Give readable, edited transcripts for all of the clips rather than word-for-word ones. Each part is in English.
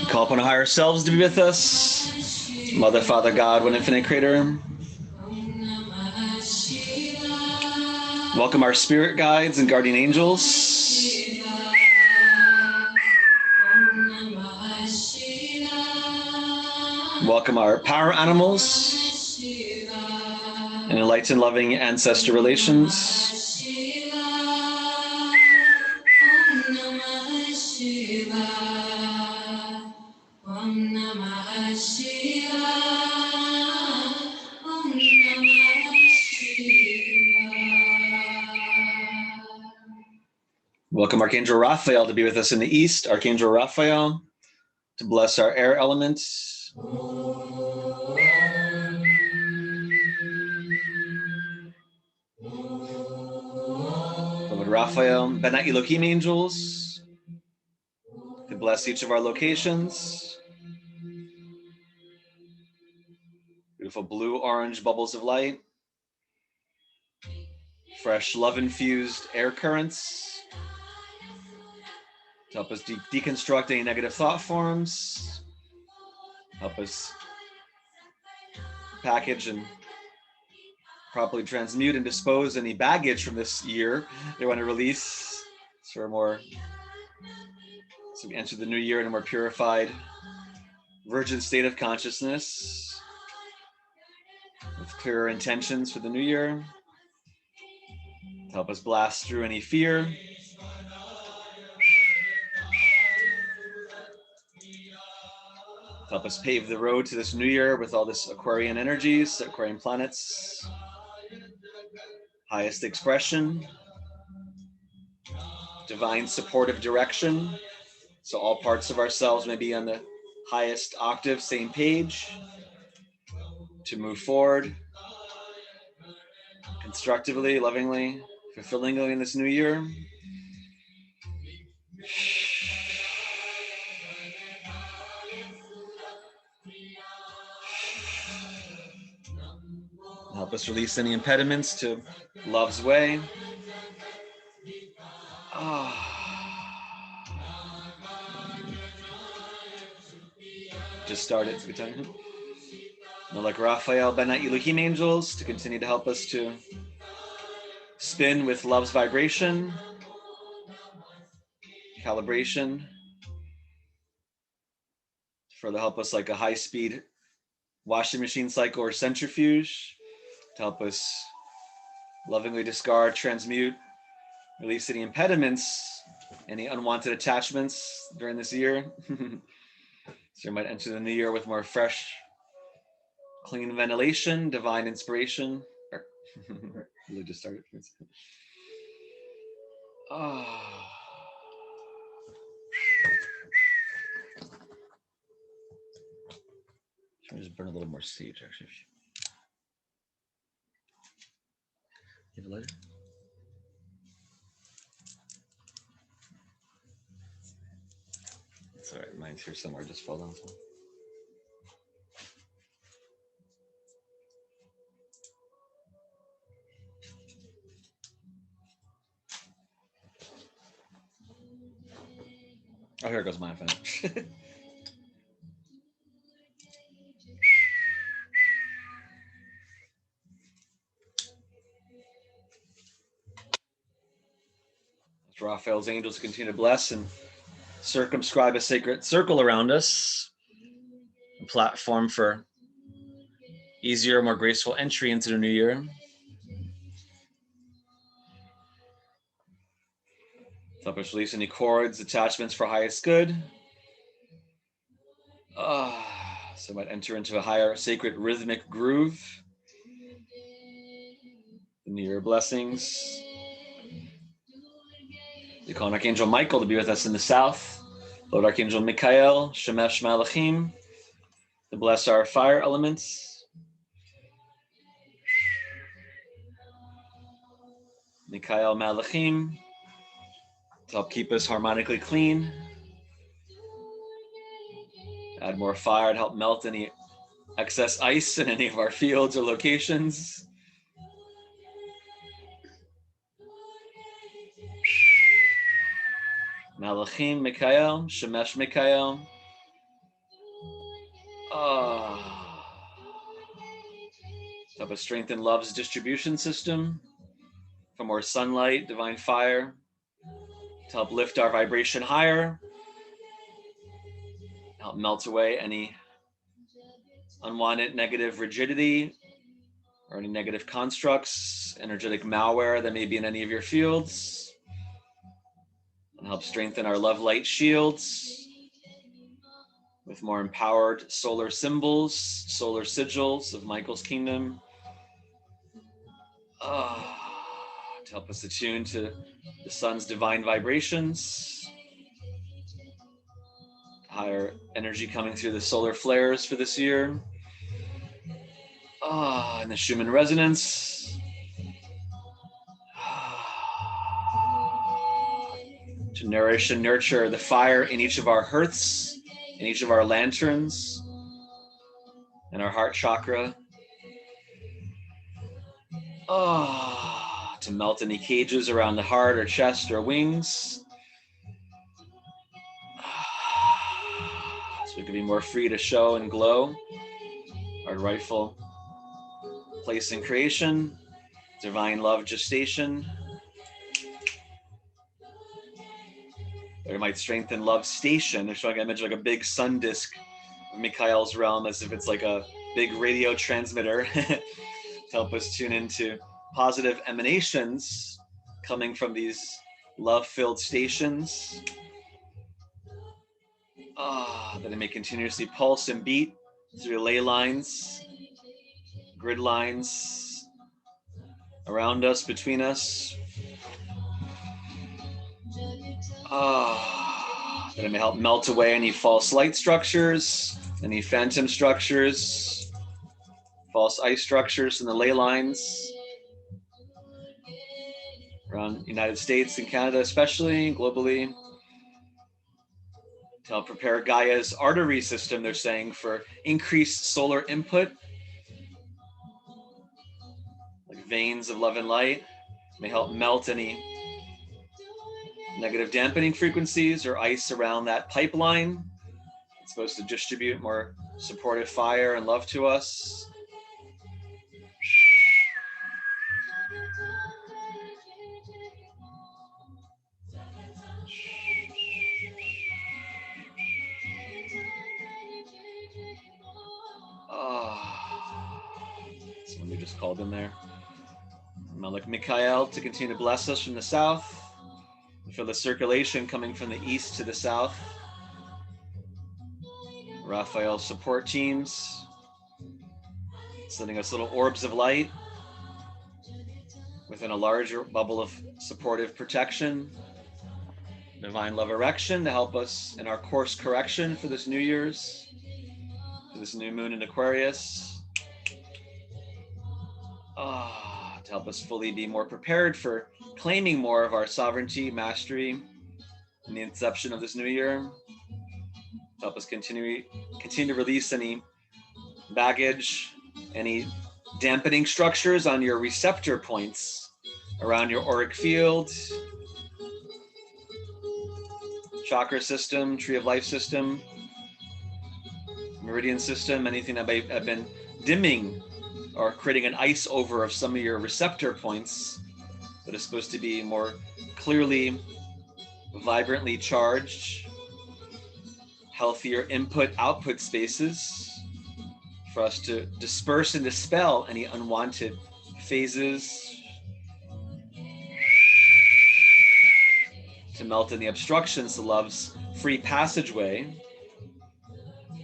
Call upon our higher selves to be with us. Mother, Father, God, one infinite creator. Welcome our spirit guides and guardian angels. Welcome our power animals and enlightened loving ancestor relations. Welcome Archangel Raphael to be with us in the east. Archangel Raphael to bless our air elements. Beloved Raphael, Benat Elohim angels to bless each of our locations. Beautiful blue, orange bubbles of light. Fresh love-infused air currents to help us deconstruct any negative thought forms, help us package and properly transmute and dispose any baggage from this year they want to release so we enter the new year in a more purified, virgin state of consciousness with clearer intentions for the new year. To help us blast through any fear. To help us pave the road to this new year with all this Aquarian energies, Aquarian planets. Highest expression. Divine supportive direction. So all parts of ourselves may be on the highest octave, same page. To move forward. Constructively, lovingly, fulfillingly in this new year. Help us release any impediments to love's way. Just started. It's a good time. Now, like Raphael, Benat Elohim angels to continue to help us to spin with love's vibration, calibration, to further help us like a high-speed washing machine cycle or centrifuge, to help us lovingly discard, transmute, release any impediments, any unwanted attachments during this year. So you might enter the new year with more fresh, clean ventilation, divine inspiration. Really just started. Should I just burn a little more sage, actually? You have a lighter? It's all right. Mine's here somewhere. Just fall down. Oh, here goes mine. Raphael's angels continue to bless and circumscribe a sacred circle around us, a platform for easier, more graceful entry into the new year. Help us release any cords, attachments for highest good. So might enter into a higher sacred rhythmic groove. New Year blessings. We call on Archangel Michael to be with us in the south. Lord Archangel Michael, Shemesh Malachim, to bless our fire elements. Michael Malachim, to help keep us harmonically clean. Add more fire to help melt any excess ice in any of our fields or locations. Malachim, Michael, Shemesh Michael. Help us strengthen love's distribution system for more sunlight, divine fire, to help lift our vibration higher, help melt away any unwanted negative rigidity or any negative constructs, energetic malware that may be in any of your fields, and help strengthen our love light shields with more empowered solar symbols, solar sigils of Michael's kingdom, to help us attune to the sun's divine vibrations, higher energy coming through the solar flares for this year. And the Schumann resonance. To nourish and nurture the fire in each of our hearths, in each of our lanterns, and our heart chakra. To melt any cages around the heart or chest or wings. So we can be more free to show and glow our rightful place in creation, divine love gestation. Or it might strengthen love station. They're showing an image like a big sun disk of Michael's realm, as if it's like a big radio transmitter to help us tune into positive emanations coming from these love-filled stations. That it may continuously pulse and beat through ley lines, grid lines around us, between us. That it may help melt away any false light structures, any phantom structures, false ice structures in the ley lines around the United States and Canada, especially globally, to help prepare Gaia's artery system, they're saying, for increased solar input, like veins of love and light, may help melt any negative dampening frequencies or ice around that pipeline. It's supposed to distribute more supportive fire and love to us. Someone we just called in there. Malik Mikhail to continue to bless us from the south. Feel the circulation coming from the east to the south. Raphael support teams sending us little orbs of light within a larger bubble of supportive protection. Divine love erection to help us in our course correction for this New Year's, for this new moon in Aquarius. To help us fully be more prepared for claiming more of our sovereignty, mastery in the inception of this new year. To help us continue to release any baggage, any dampening structures on your receptor points around your auric field, chakra system, tree of life system, meridian system, anything that may have been dimming or creating an ice over of some of your receptor points that is supposed to be more clearly, vibrantly charged, healthier input-output spaces for us to disperse and dispel any unwanted phases, to melt in the obstructions to love's free passageway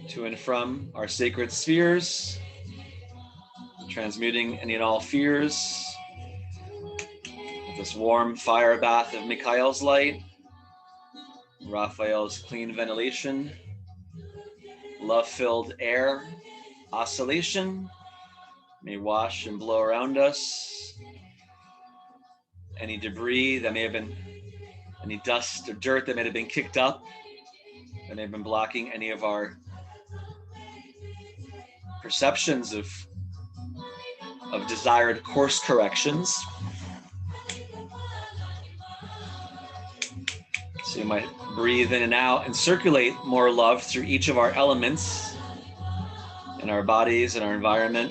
to and from our sacred spheres, transmuting any and all fears, this warm fire bath of Mikhail's light, Raphael's clean ventilation, love-filled air, oscillation may wash and blow around us. Any debris that may have been, any dust or dirt that may have been kicked up, that may have been blocking any of our perceptions of desired course corrections. So you might breathe in and out and circulate more love through each of our elements in our bodies and our environment.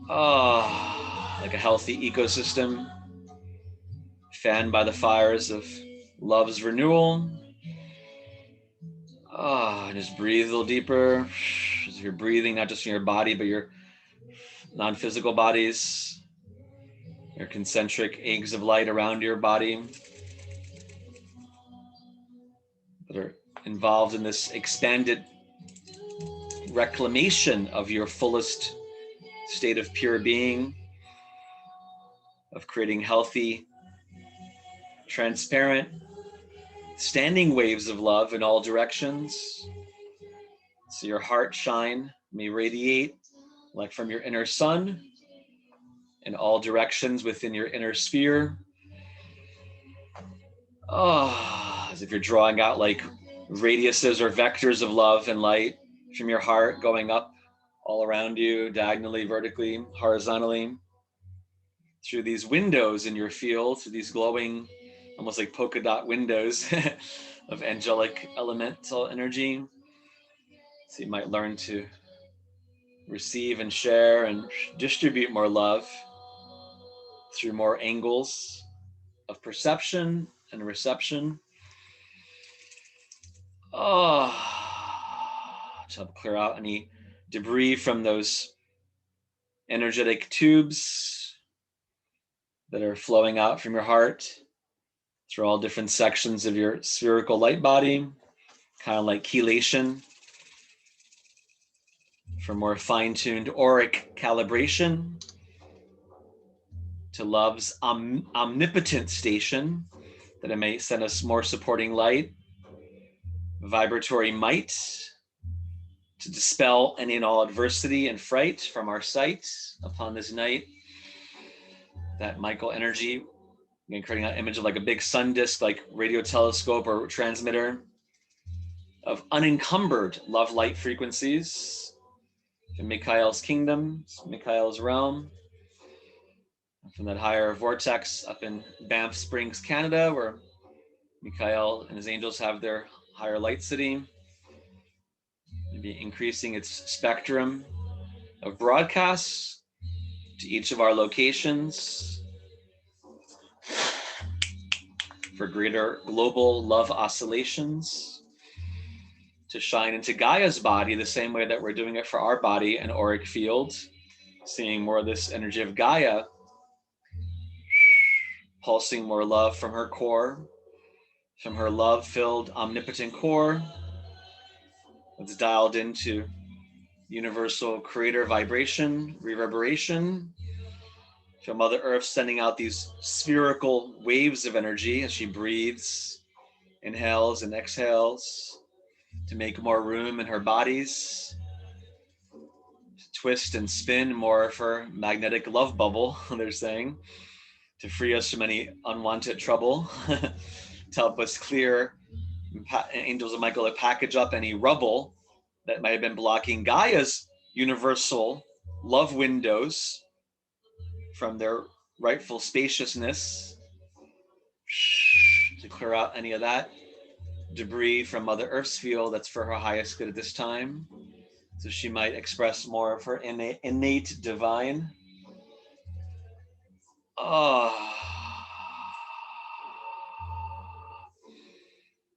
Oh, like a healthy ecosystem, fanned by the fires of love's renewal. Oh, and just breathe a little deeper. As you're breathing, not just in your body, but your non-physical bodies, your concentric eggs of light around your body that are involved in this expanded reclamation of your fullest state of pure being, of creating healthy, transparent, standing waves of love in all directions. So your heart shine may radiate like from your inner sun in all directions within your inner sphere. Oh, as if you're drawing out like radiuses or vectors of love and light from your heart going up all around you, diagonally, vertically, horizontally, through these windows in your field, through these glowing, almost like polka dot windows of angelic elemental energy. So you might learn to receive and share and distribute more love through more angles of perception and reception. Oh, to help clear out any debris from those energetic tubes that are flowing out from your heart through all different sections of your spherical light body, kind of like chelation for more fine-tuned auric calibration to love's omnipotent station, that it may send us more supporting light, vibratory might to dispel any and all adversity and fright from our sight upon this night. That Michael energy, again, creating that image of like a big sun disk, like radio telescope or transmitter of unencumbered love light frequencies in Mikhail's kingdom, Mikhail's realm, from that higher vortex up in Banff Springs, Canada, where Mikhail and his angels have their higher light city, maybe increasing its spectrum of broadcasts to each of our locations for greater global love oscillations, to shine into Gaia's body the same way that we're doing it for our body and auric field, seeing more of this energy of Gaia pulsing more love from her core, from her love-filled omnipotent core that's dialed into universal creator vibration, reverberation, from Mother Earth sending out these spherical waves of energy as she breathes, inhales and exhales to make more room in her bodies, to twist and spin more of her magnetic love bubble, they're saying, to free us from any unwanted trouble, to help us clear, angels of Michael, to package up any rubble that might have been blocking Gaia's universal love windows from their rightful spaciousness, to clear out any of that debris from Mother Earth's field that's for her highest good at this time, so she might express more of her innate divine.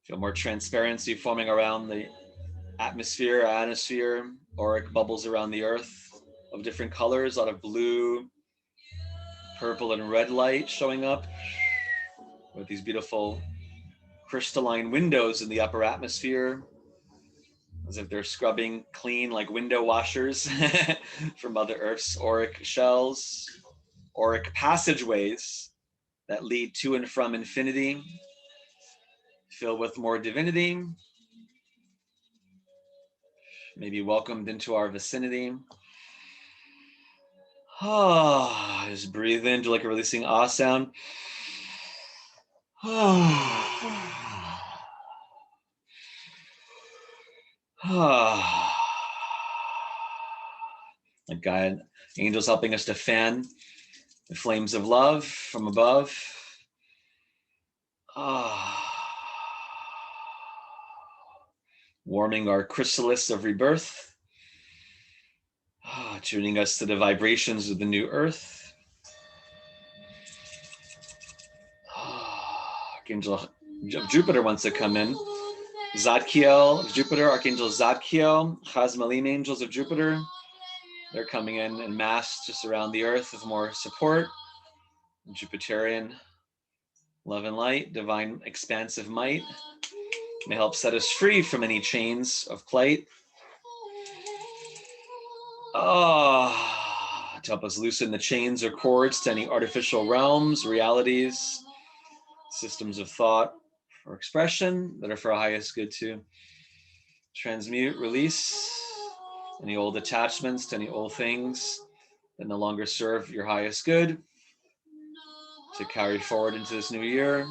Feel more transparency forming around the atmosphere, ionosphere, auric bubbles around the earth of different colors, a lot of blue, purple, and red light showing up with these beautiful crystalline windows in the upper atmosphere, as if they're scrubbing clean like window washers from Mother Earth's auric shells, auric passageways that lead to and from infinity, filled with more divinity, maybe welcomed into our vicinity. Just breathe in, do like a releasing ah sound. Like God, angels helping us to fan the flames of love from above. Warming our chrysalis of rebirth. Tuning us to the vibrations of the new earth. Archangel of Jupiter wants to come in. Zadkiel of Jupiter, Archangel Zadkiel, Chazmalim angels of Jupiter. They're coming in mass to surround the earth with more support. Jupiterian love and light, divine expansive might. May help set us free from any chains of plight. To help us loosen the chains or cords to any artificial realms, realities, systems of thought or expression that are for our highest good to transmute, release any old attachments to any old things that no longer serve your highest good, to carry forward into this new year.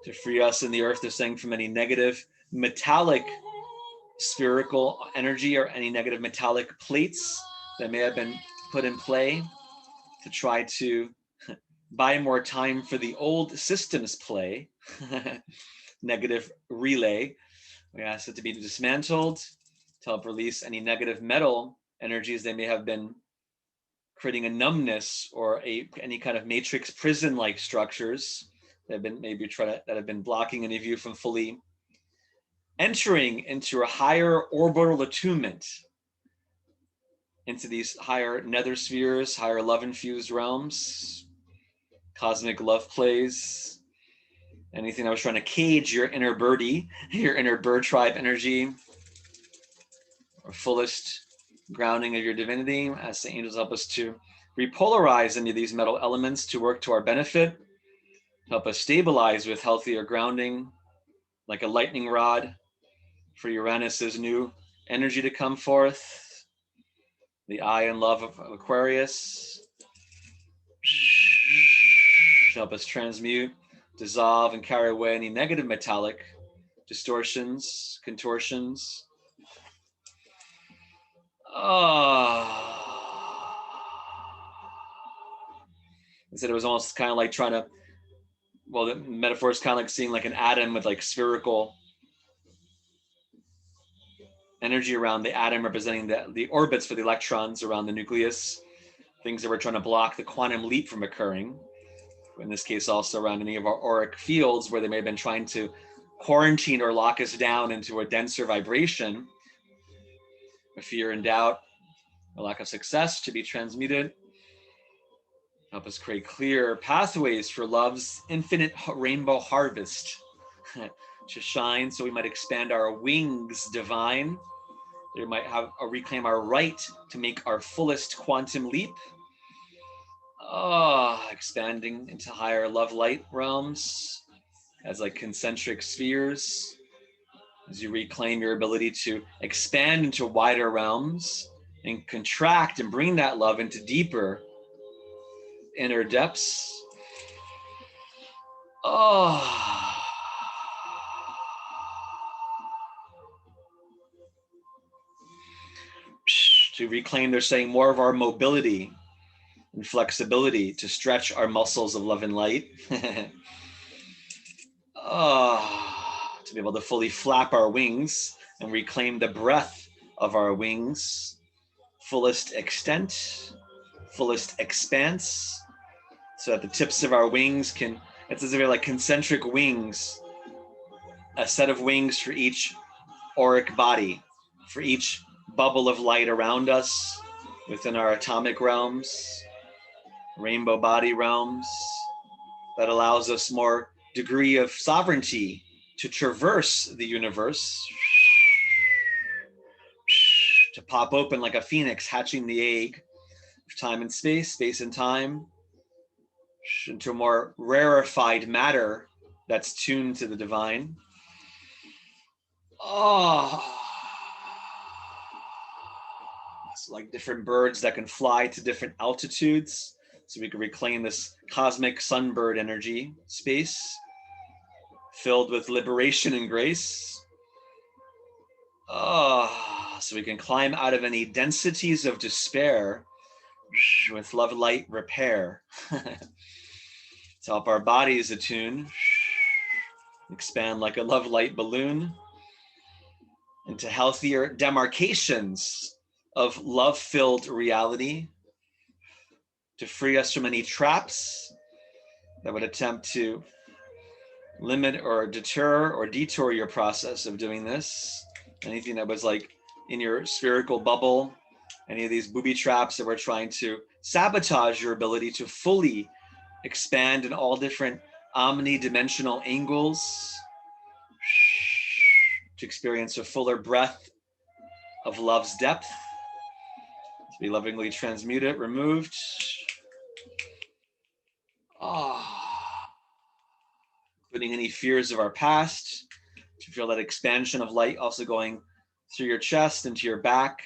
To free us in the earth, they're saying, from any negative metallic spherical energy or any negative metallic plates that may have been put in play to try to buy more time for the old systems play. Negative relay. We ask it to be dismantled to help release any negative metal energies that may have been creating a numbness or any kind of matrix prison-like structures that have been that have been blocking any of you from fully entering into a higher orbital attunement into these higher nether spheres, higher love-infused realms, cosmic love plays, anything that was trying to cage your inner birdie, your inner bird tribe energy, or fullest grounding of your divinity. As the angels help us to repolarize any of these metal elements to work to our benefit, help us stabilize with healthier grounding, like a lightning rod for Uranus's new energy to come forth, the eye and love of Aquarius, help us transmute, dissolve, and carry away any negative metallic distortions, contortions. I said it was almost kind of like trying to, well, the metaphor is kind of like seeing like an atom with like spherical energy around the atom, representing the orbits for the electrons around the nucleus, things that we're trying to block the quantum leap from occurring. In this case, also around any of our auric fields where they may have been trying to quarantine or lock us down into a denser vibration, a fear and doubt, a lack of success to be transmuted. Help us create clear pathways for love's infinite rainbow harvest to shine, so we might expand our wings divine. We might have reclaim our right to make our fullest quantum leap. Expanding into higher love light realms as like concentric spheres, as you reclaim your ability to expand into wider realms and contract and bring that love into deeper inner depths. To reclaim, they're saying, more of our mobility and flexibility to stretch our muscles of love and light. To be able to fully flap our wings and reclaim the breath of our wings, fullest extent, fullest expanse, so that the tips of our wings can, it's as if they're like concentric wings, a set of wings for each auric body, for each bubble of light around us within our atomic realms, rainbow body realms, that allows us more degree of sovereignty to traverse the universe to pop open like a phoenix hatching the egg of time and space, space and time, into a more rarefied matter that's tuned to the divine. It's like different birds that can fly to different altitudes, so we can reclaim this cosmic sunbird energy space filled with liberation and grace. So we can climb out of any densities of despair with love, light, repair. To help our bodies attune, expand like a love light balloon into healthier demarcations of love-filled reality, to free us from any traps that would attempt to limit or deter or detour your process of doing this. Anything that was like in your spherical bubble, any of these booby traps that were trying to sabotage your ability to fully expand in all different omni-dimensional angles, to experience a fuller breath of love's depth, to be lovingly transmuted, removed. Including any fears of our past, to feel that expansion of light also going through your chest into your back.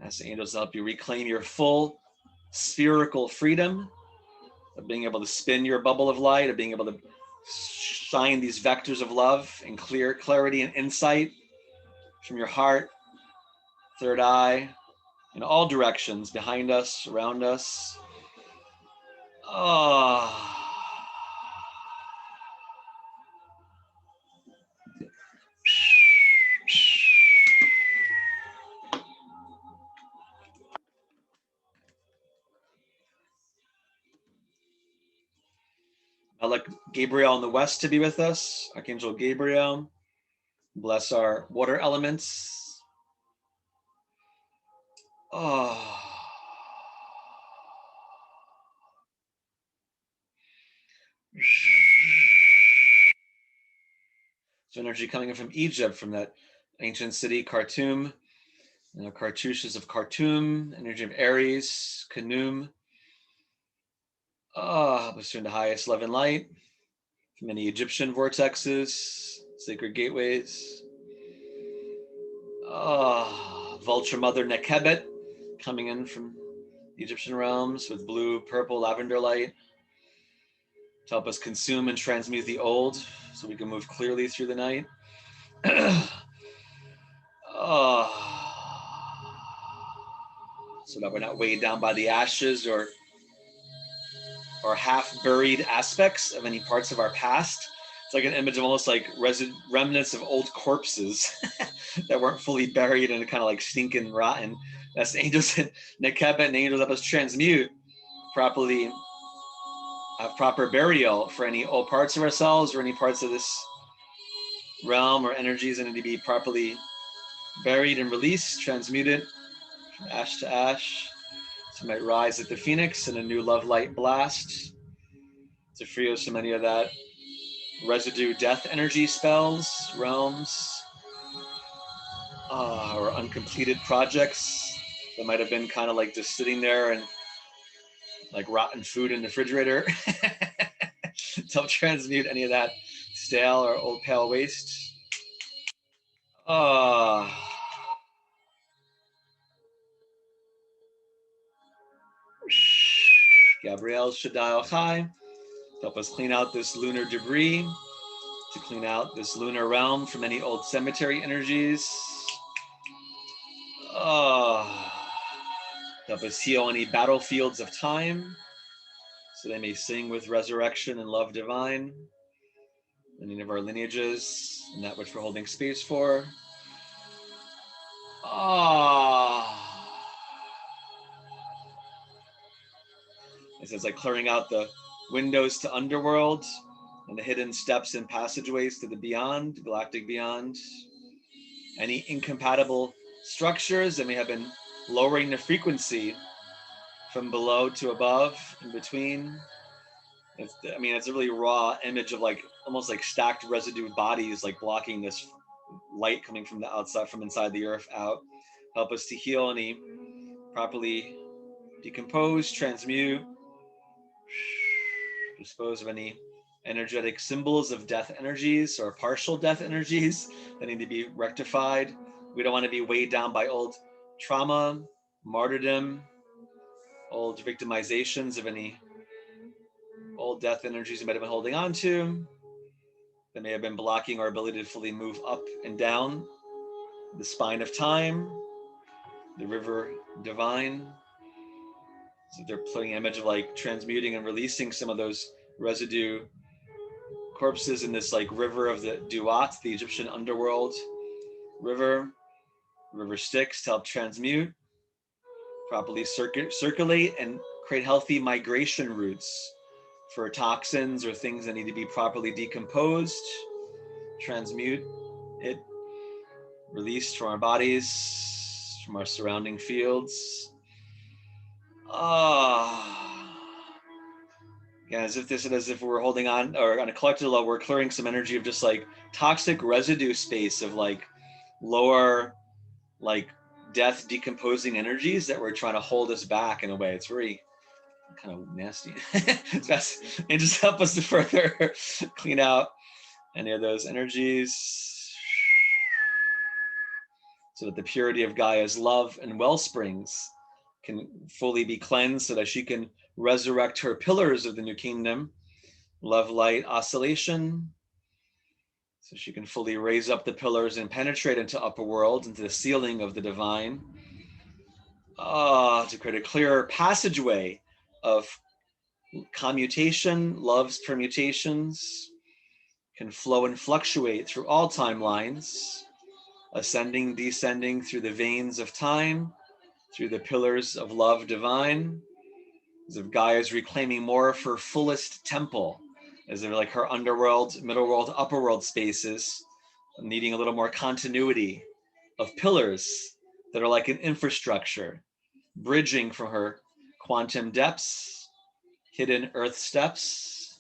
As the angels help you reclaim your full spherical freedom of being able to spin your bubble of light, of being able to shine these vectors of love and clear clarity and insight from your heart, third eye, in all directions, behind us, around us. I'd like Gabriel in the west to be with us, Archangel Gabriel. Bless our water elements. So energy coming in from Egypt, from that ancient city, Khartoum, and the cartouches of Khartoum, energy of Aries, Khnum. Let's turn to highest love and light from many Egyptian vortexes, sacred gateways. Vulture Mother Nekebet coming in from the Egyptian realms with blue, purple, lavender light to help us consume and transmute the old so we can move clearly through the night. So that we're not weighed down by the ashes or half-buried aspects of any parts of our past. It's like an image of almost like remnants of old corpses that weren't fully buried and kind of like stinking rotten. That's the angels in Nekebet, and the angels help us transmute properly, have proper burial for any old parts of ourselves or any parts of this realm or energies that need to be properly buried and released, transmuted from ash to ash. So might rise at the phoenix in a new love light blast to free us from any of that residue death energy spells, realms, or uncompleted projects that might have been kind of like just sitting there and like rotten food in the refrigerator. Don't transmute any of that stale or old pale waste. Gabriel Shaddai Chai, help us clean out this lunar debris, to clean out this lunar realm from any old cemetery energies. Help us heal any battlefields of time, so they may sing with resurrection and love divine, any of our lineages and that which we're holding space for. It's like clearing out the windows to underworld and the hidden steps and passageways to the beyond, galactic beyond. Any incompatible structures that may have been lowering the frequency from below to above, in between. It's a really raw image of like almost like stacked residue bodies, like blocking this light coming from the outside, from inside the earth out. Help us to heal any properly decomposed, transmute, dispose of any energetic symbols of death energies or partial death energies that need to be rectified. We don't want to be weighed down by old trauma, martyrdom, old victimizations of any old death energies we might have been holding on to that may have been blocking our ability to fully move up and down the spine of time, the river divine. So they're putting an image of like transmuting and releasing some of those residue corpses in this like river of the Duat, the Egyptian underworld river. River Styx to help transmute, properly circulate, and create healthy migration routes for toxins or things that need to be properly decomposed, transmute it, released from our bodies, from our surrounding fields. Yeah, as if we're holding on, or on a collective level, we're clearing some energy of just like toxic residue space of like lower, like death decomposing energies that were trying to hold us back in a way. It's very kind of nasty. And just help us to further clean out any of those energies so that the purity of Gaia's love and well springs can fully be cleansed so that she can resurrect her pillars of the new kingdom, love, light, oscillation, so she can fully raise up the pillars and penetrate into upper world, into the ceiling of the divine, to create a clearer passageway of commutation. Love's permutations can flow and fluctuate through all timelines, ascending, descending through the veins of time, through the pillars of love divine, as if Gaia is reclaiming more of her fullest temple, as if like her underworld, middle world, upper world spaces, needing a little more continuity of pillars that are like an infrastructure, bridging from her quantum depths, hidden earth steps,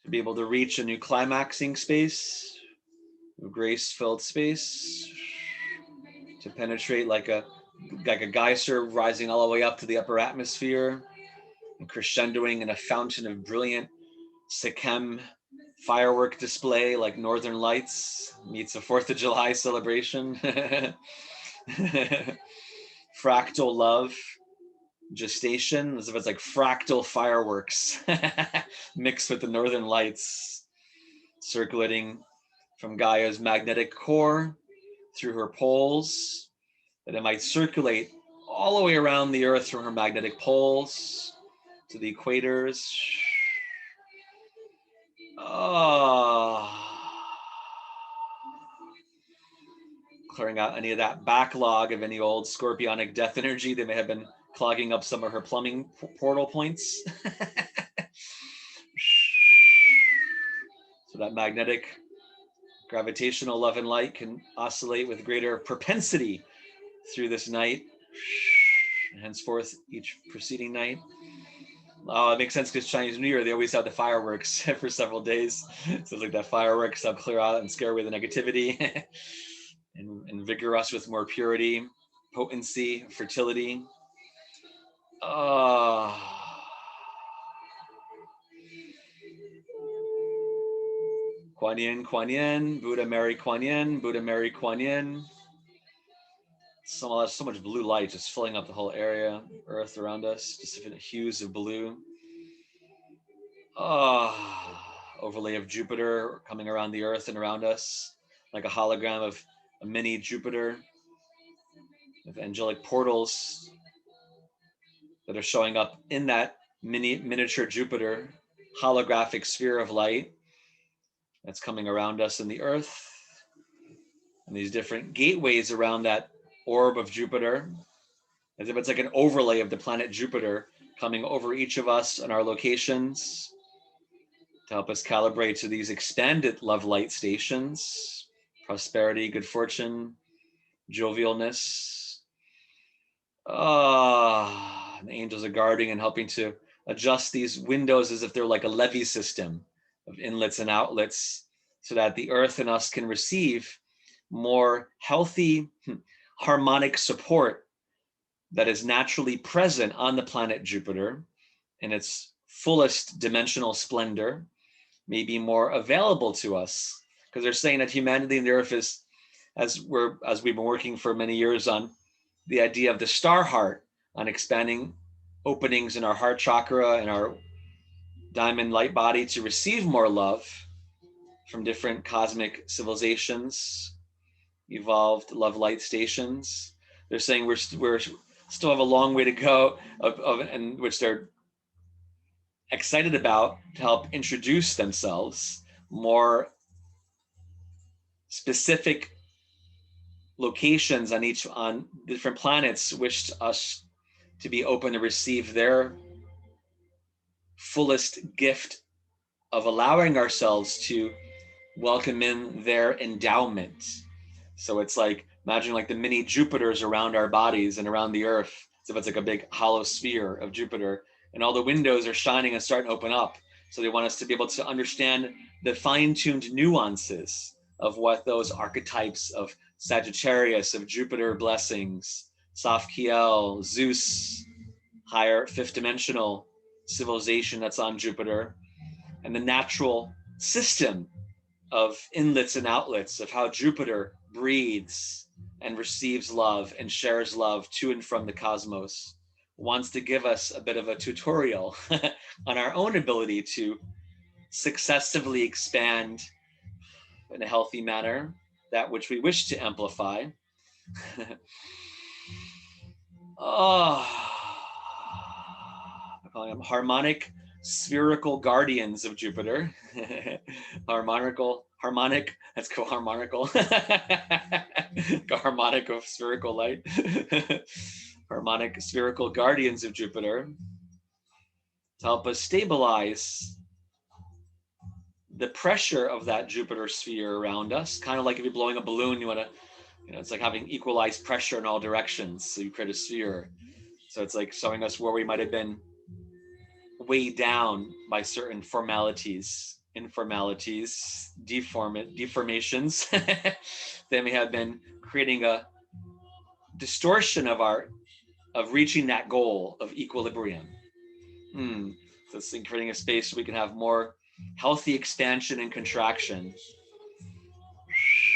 to be able to reach a new climaxing space, a grace-filled space, to penetrate like a geyser rising all the way up to the upper atmosphere and crescendoing in a fountain of brilliant Sikhem firework display like Northern Lights meets a 4th of July celebration. Fractal love gestation, as if it's like fractal fireworks mixed with the Northern Lights, circulating from Gaia's magnetic core through her poles, that it might circulate all the way around the earth from her magnetic poles to the equators. Clearing out any of that backlog of any old scorpionic death energy that may have been clogging up some of her plumbing portal points. So that magnetic gravitational love and light can oscillate with greater propensity through this night, and henceforth each preceding night. It makes sense because Chinese New Year, they always have the fireworks for several days. So it's like that fireworks help clear out and scare away the negativity and invigorate us with more purity, potency, fertility. Kuan Yin, Buddha Mary Kuan Yin, Buddha Mary Kuan Yin. So much blue light just filling up the whole area, earth around us, just different hues of blue. Overlay of Jupiter coming around the earth and around us, like a hologram of a mini Jupiter, with angelic portals that are showing up in that miniature Jupiter, holographic sphere of light that's coming around us in the earth, and these different gateways around that orb of Jupiter, as if it's like an overlay of the planet Jupiter coming over each of us and our locations to help us calibrate to these expanded love light stations, prosperity, good fortune, jovialness. The angels are guarding and helping to adjust these windows as if they're like a levee system of inlets and outlets, so that the earth and us can receive more healthy, harmonic support that is naturally present on the planet Jupiter in its fullest dimensional splendor may be more available to us, because they're saying that humanity and the earth is, as we've been working for many years on the idea of the star heart, on expanding openings in our heart chakra and our diamond light body to receive more love from different cosmic civilizations, evolved love light stations. They're saying we're still have a long way to go and which they're excited about to help introduce themselves more specific locations on different planets wish us to be open to receive their fullest gift of allowing ourselves to welcome in their endowment. So it's like, imagine like the mini Jupiters around our bodies and around the earth. So it's like a big hollow sphere of Jupiter, and all the windows are shining and starting to open up. So they want us to be able to understand the fine-tuned nuances of what those archetypes of Sagittarius, of Jupiter blessings, Safkiel, Zeus, higher fifth dimensional civilization that's on Jupiter, and the natural system of inlets and outlets of how Jupiter breathes and receives love and shares love to and from the cosmos, wants to give us a bit of a tutorial on our own ability to successively expand in a healthy manner that which we wish to amplify. I'm calling them harmonic spherical guardians of Jupiter. Harmonic, let's go harmonical. Harmonic of spherical light. Harmonic spherical guardians of Jupiter to help us stabilize the pressure of that Jupiter sphere around us. Kind of like if you're blowing a balloon, you want to, it's like having equalized pressure in all directions. So you create a sphere. So it's like showing us where we might have been weighed down by certain informalities, deformations. Then we have been creating a distortion of reaching that goal of equilibrium. So it's creating a space so we can have more healthy expansion and contraction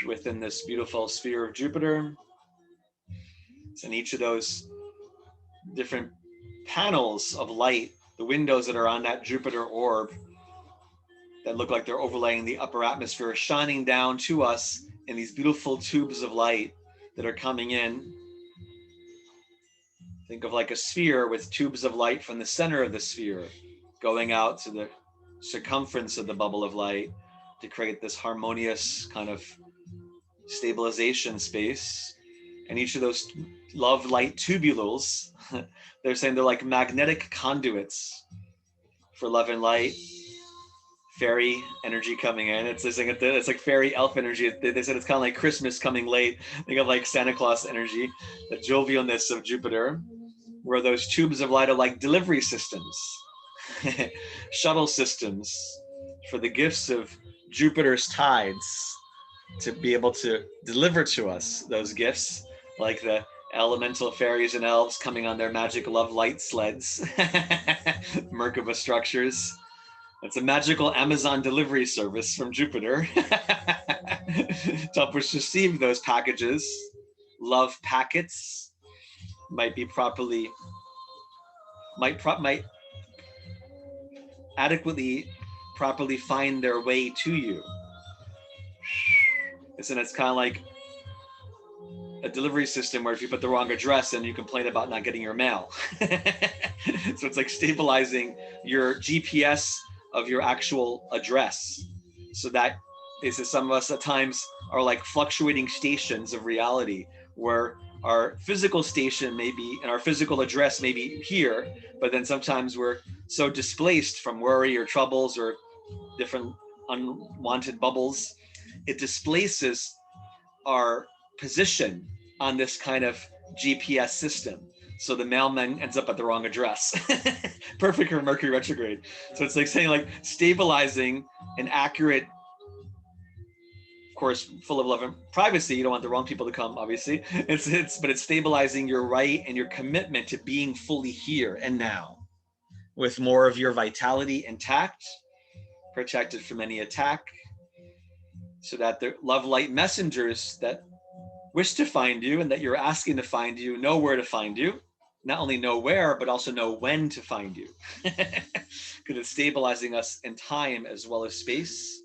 within this beautiful sphere of Jupiter. And each of those different panels of light, the windows that are on that Jupiter orb that look like they're overlaying the upper atmosphere, are shining down to us in these beautiful tubes of light that are coming in. Think of like a sphere with tubes of light from the center of the sphere going out to the circumference of the bubble of light to create this harmonious kind of stabilization space. And each of those love light tubules, they're saying they're like magnetic conduits for love and light, fairy energy coming in. It's like fairy elf energy. They said it's kind of like Christmas coming late. Think of like Santa Claus energy, the jovialness of Jupiter, where those tubes of light are like delivery systems, shuttle systems for the gifts of Jupiter's tides to be able to deliver to us those gifts, like the elemental fairies and elves coming on their magic love light sleds, Merkaba structures. It's a magical Amazon delivery service from Jupiter to help us receive those packages. Love packets might adequately, properly find their way to you. And it's kind of like a delivery system where if you put the wrong address, then you complain about not getting your mail. So it's like stabilizing your GPS of your actual address, so that some of us at times are like fluctuating stations of reality, where our physical station may be, and our physical address may be here, but then sometimes we're so displaced from worry or troubles or different unwanted bubbles, it displaces our position on this kind of GPS system. So the mailman ends up at the wrong address. Perfect for Mercury retrograde. So it's like saying, like, stabilizing an accurate course, full of love and privacy. You don't want the wrong people to come, obviously. But it's stabilizing your right and your commitment to being fully here and now, with more of your vitality intact, protected from any attack, so that the love light messengers that wish to find you and that you're asking to find you know where to find you. Not only know where, but also know when to find you. Because it's stabilizing us in time as well as space.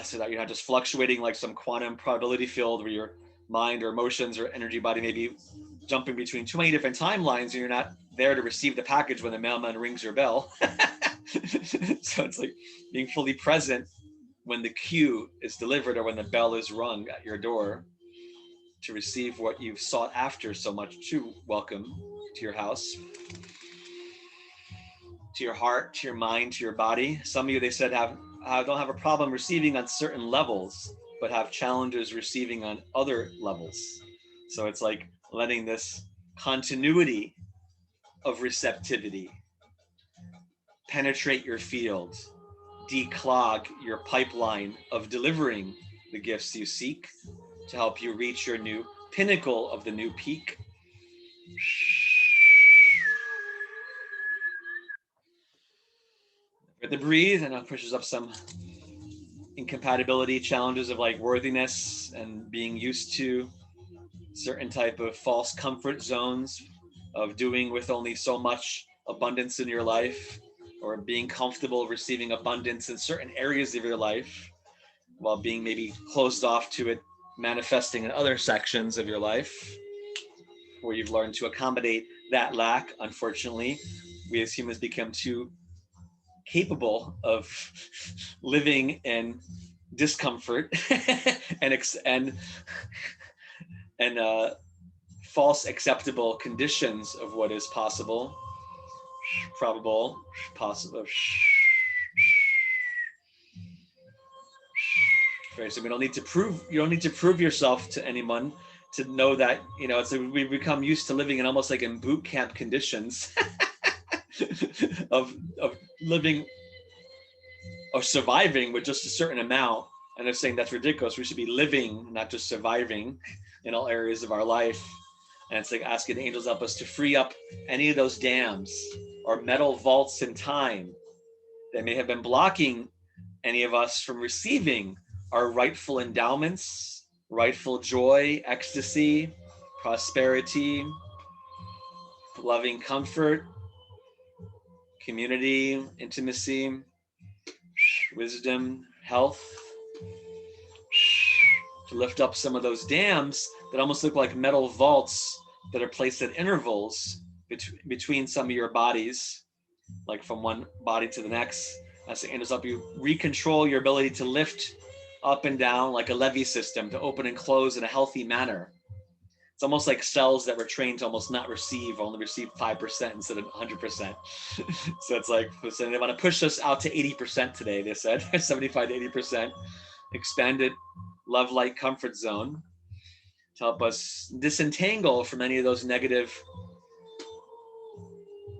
So that you're not just fluctuating like some quantum probability field where your mind or emotions or energy body may be jumping between too many different timelines and you're not there to receive the package when the mailman rings your bell. So it's like being fully present when the cue is delivered or when the bell is rung at your door to receive what you've sought after so much to welcome to your house, to your heart, to your mind, to your body. Some of you, they said, don't have a problem receiving on certain levels, but have challenges receiving on other levels. So it's like letting this continuity of receptivity penetrate your field, declog your pipeline of delivering the gifts you seek to help you reach your new pinnacle of the new peak. With the breathe, and it pushes up some incompatibility challenges of like worthiness and being used to certain type of false comfort zones of doing with only so much abundance in your life, or being comfortable receiving abundance in certain areas of your life while being maybe closed off to it manifesting in other sections of your life where you've learned to accommodate that lack. Unfortunately, we as humans become too capable of living in discomfort and false acceptable conditions of what is possible, probable, possible. Right, so we don't need to prove. You don't need to prove yourself to anyone to know that, you know. It's like we become used to living in almost like in boot camp conditions of living or surviving with just a certain amount. And they're saying that's ridiculous. We should be living, not just surviving, in all areas of our life. And it's like asking the angels help us to free up any of those dams or metal vaults in time that may have been blocking any of us from receiving our rightful endowments, rightful joy, ecstasy, prosperity, loving comfort, community, intimacy, wisdom, health, to lift up some of those dams that almost look like metal vaults that are placed at intervals between some of your bodies, like from one body to the next. As the angels help you recontrol your ability to lift up and down like a levee system, to open and close in a healthy manner. It's almost like cells that were trained to almost not receive, only receive 5% instead of 100%. So it's like, so they want to push us out to 80% today, they said, 75 to 80%, expanded love, light, comfort zone to help us disentangle from any of those negative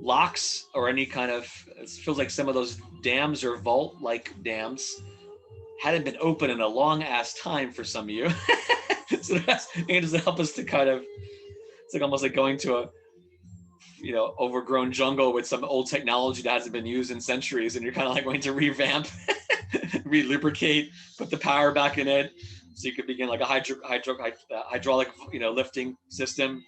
locks or any kind of, it feels like some of those dams or vault-like dams hadn't been open in a long ass time for some of you. So that's angels to help us to kind of, it's like almost like going to a, you know, overgrown jungle with some old technology that hasn't been used in centuries, and you're kind of like going to revamp, re-lubricate, put the power back in it, so you could begin like a hydraulic, you know, lifting system.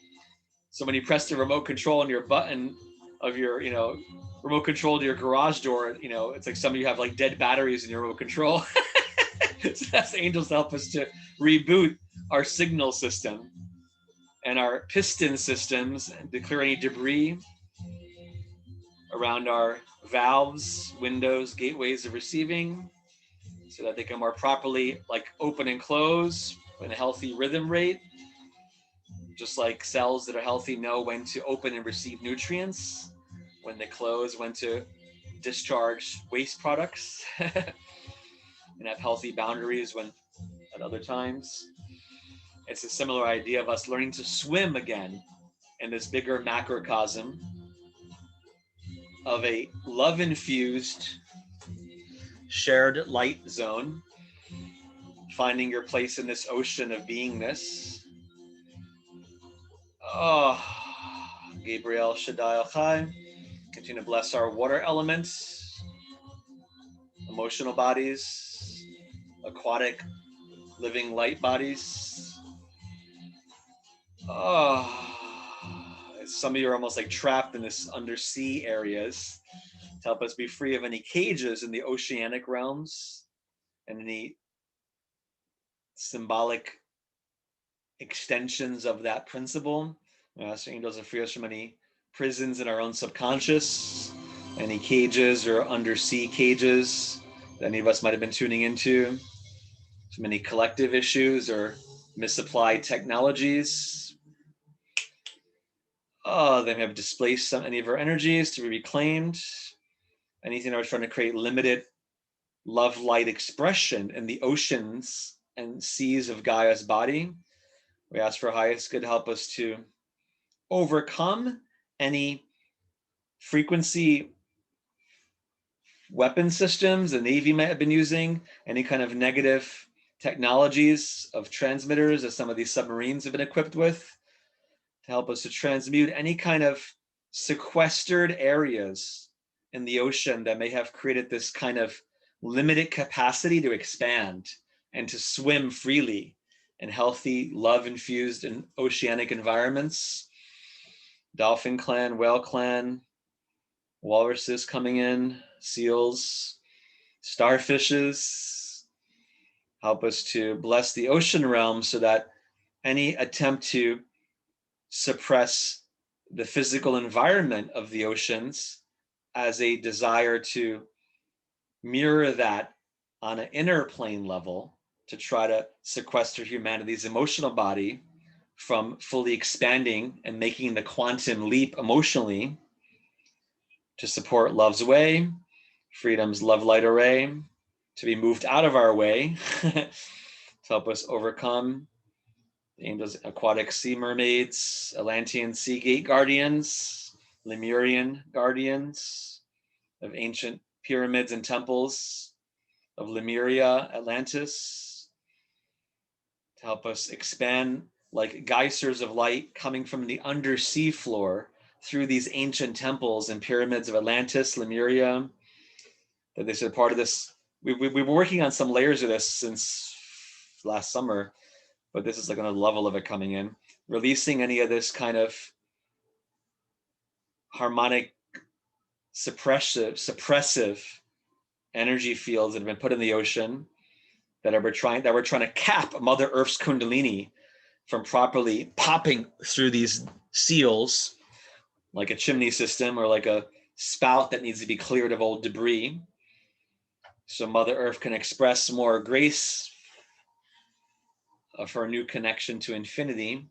So when you press the remote control on your button of your, you know, remote control to your garage door, you know, it's like some of you have like dead batteries in your remote control. So that's the angels to help us to reboot our signal system and our piston systems and to clear any debris around our valves, windows, gateways of receiving, so that they can more properly like open and close in a healthy rhythm rate. Just like cells that are healthy know when to open and receive nutrients, when they close, when to discharge waste products, and have healthy boundaries when at other times. It's a similar idea of us learning to swim again in this bigger macrocosm of a love-infused shared light zone finding your place in this ocean of beingness. Oh, Gabriel Shaddai Al-Chai. Continue to bless our water elements, emotional bodies, aquatic, living light bodies. Oh, some of you are almost like trapped in this undersea areas to help us be free of any cages in the oceanic realms and any symbolic extensions of that principle. So angels are free us from any prisons in our own subconscious, any cages or undersea cages that any of us might have been tuning into, from any collective issues or misapplied technologies. They may have displaced any of our energies to be reclaimed. Anything that was trying to create limited love light expression in the oceans and seas of Gaia's body. We ask for highest good to help us to overcome any frequency weapon systems the Navy might have been using, any kind of negative technologies of transmitters that some of these submarines have been equipped with, to help us to transmute any kind of sequestered areas in the ocean that may have created this kind of limited capacity to expand and to swim freely in healthy, love-infused and oceanic environments. Dolphin clan, whale clan, walruses coming in, seals, starfishes. Help us to bless the ocean realm so that any attempt to suppress the physical environment of the oceans as a desire to mirror that on an inner plane level to try to sequester humanity's emotional body from fully expanding and making the quantum leap emotionally to support love's way, freedom's love light array, to be moved out of our way to help us overcome the angels, aquatic sea mermaids, Atlantean sea gate guardians, Lemurian guardians of ancient pyramids and temples of Lemuria, Atlantis, to help us expand like geysers of light coming from the undersea floor through these ancient temples and pyramids of Atlantis, Lemuria, that this is part of this. We've been working on some layers of this since last summer, but this is like another level of it coming in. Releasing any of this kind of harmonic, suppressive energy fields that have been put in the ocean that we're trying to cap Mother Earth's Kundalini from properly popping through these seals like a chimney system or like a spout that needs to be cleared of old debris, so Mother Earth can express more grace of her new connection to infinity,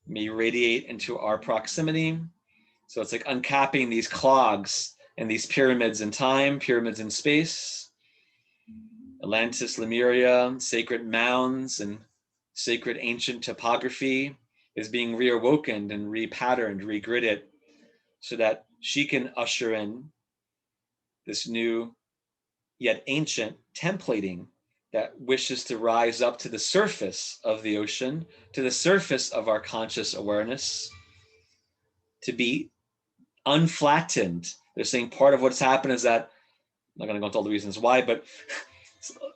may radiate into our proximity. So it's like uncapping these clogs and these pyramids in time, pyramids in space. Atlantis, Lemuria, sacred mounds and sacred ancient topography is being reawoken and repatterned, regridded, so that she can usher in this new yet ancient templating that wishes to rise up to the surface of the ocean, to the surface of our conscious awareness, to be unflattened. They're saying part of what's happened is that, I'm not going to go into all the reasons why, but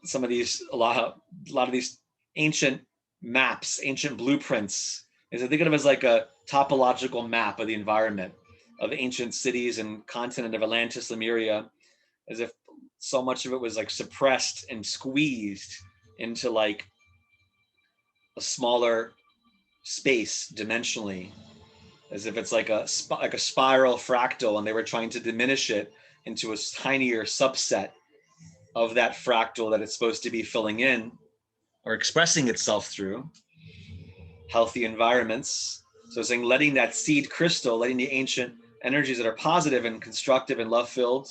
some of these, a lot of these ancient maps, ancient blueprints, is I think of it as like a topological map of the environment of ancient cities and continent of Atlantis, Lemuria, as if so much of it was like suppressed and squeezed into like a smaller space dimensionally, as if it's like a spiral fractal, and they were trying to diminish it into a tinier subset of that fractal that it's supposed to be filling in or expressing itself through healthy environments. So it's saying letting that seed crystal, letting the ancient energies that are positive and constructive and love-filled,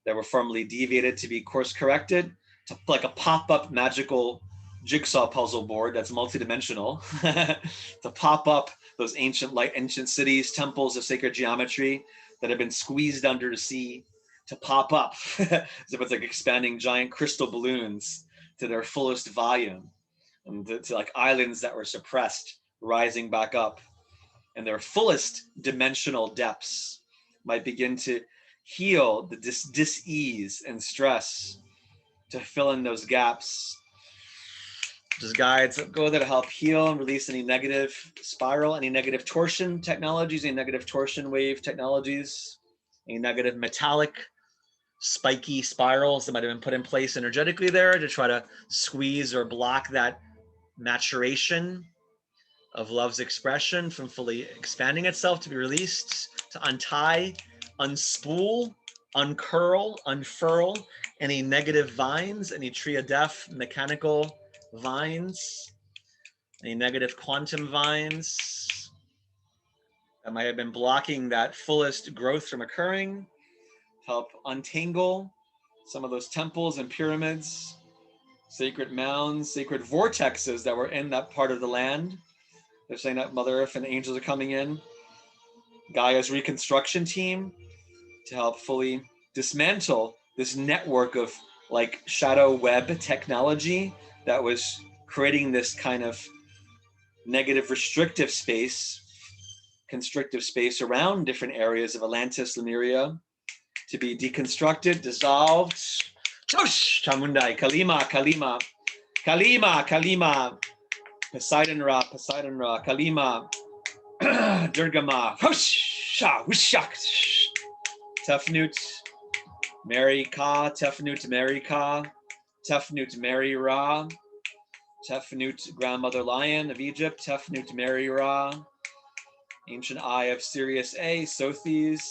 that were formerly deviated, to be course corrected, to like a pop-up magical jigsaw puzzle board that's multidimensional, to pop up those ancient cities, temples of sacred geometry that have been squeezed under the sea, to pop up as if it's like expanding giant crystal balloons, to their fullest volume, and to like islands that were suppressed, rising back up, and their fullest dimensional depths might begin to heal the dis-ease and stress, to fill in those gaps. Just guides go there to help heal and release any negative spiral, any negative torsion technologies, any negative torsion wave technologies, any negative metallic spiky spirals that might have been put in place energetically there to try to squeeze or block that maturation of love's expression from fully expanding itself, to be released, to untie, unspool, uncurl, unfurl any negative vines, any tree of death, mechanical vines, any negative quantum vines that might have been blocking that fullest growth from occurring. Help untangle some of those temples and pyramids, sacred mounds, sacred vortexes that were in that part of the land. They're saying that Mother Earth and angels are coming in. Gaia's reconstruction team to help fully dismantle this network of like shadow web technology that was creating this kind of negative restrictive space, constrictive space around different areas of Atlantis, Lemuria, to be deconstructed, dissolved. Chamundai, Kalima, Kalima, Kalima, Kalima, Poseidon Ra, Kalima, Durgama, Tefnut, Mary Ka, Tefnut, Mary Ka, Tefnut, Mary Ra, Tefnut, Grandmother Lion of Egypt, Tefnut, Mary Ra, Ancient Eye of Sirius A, Sothis,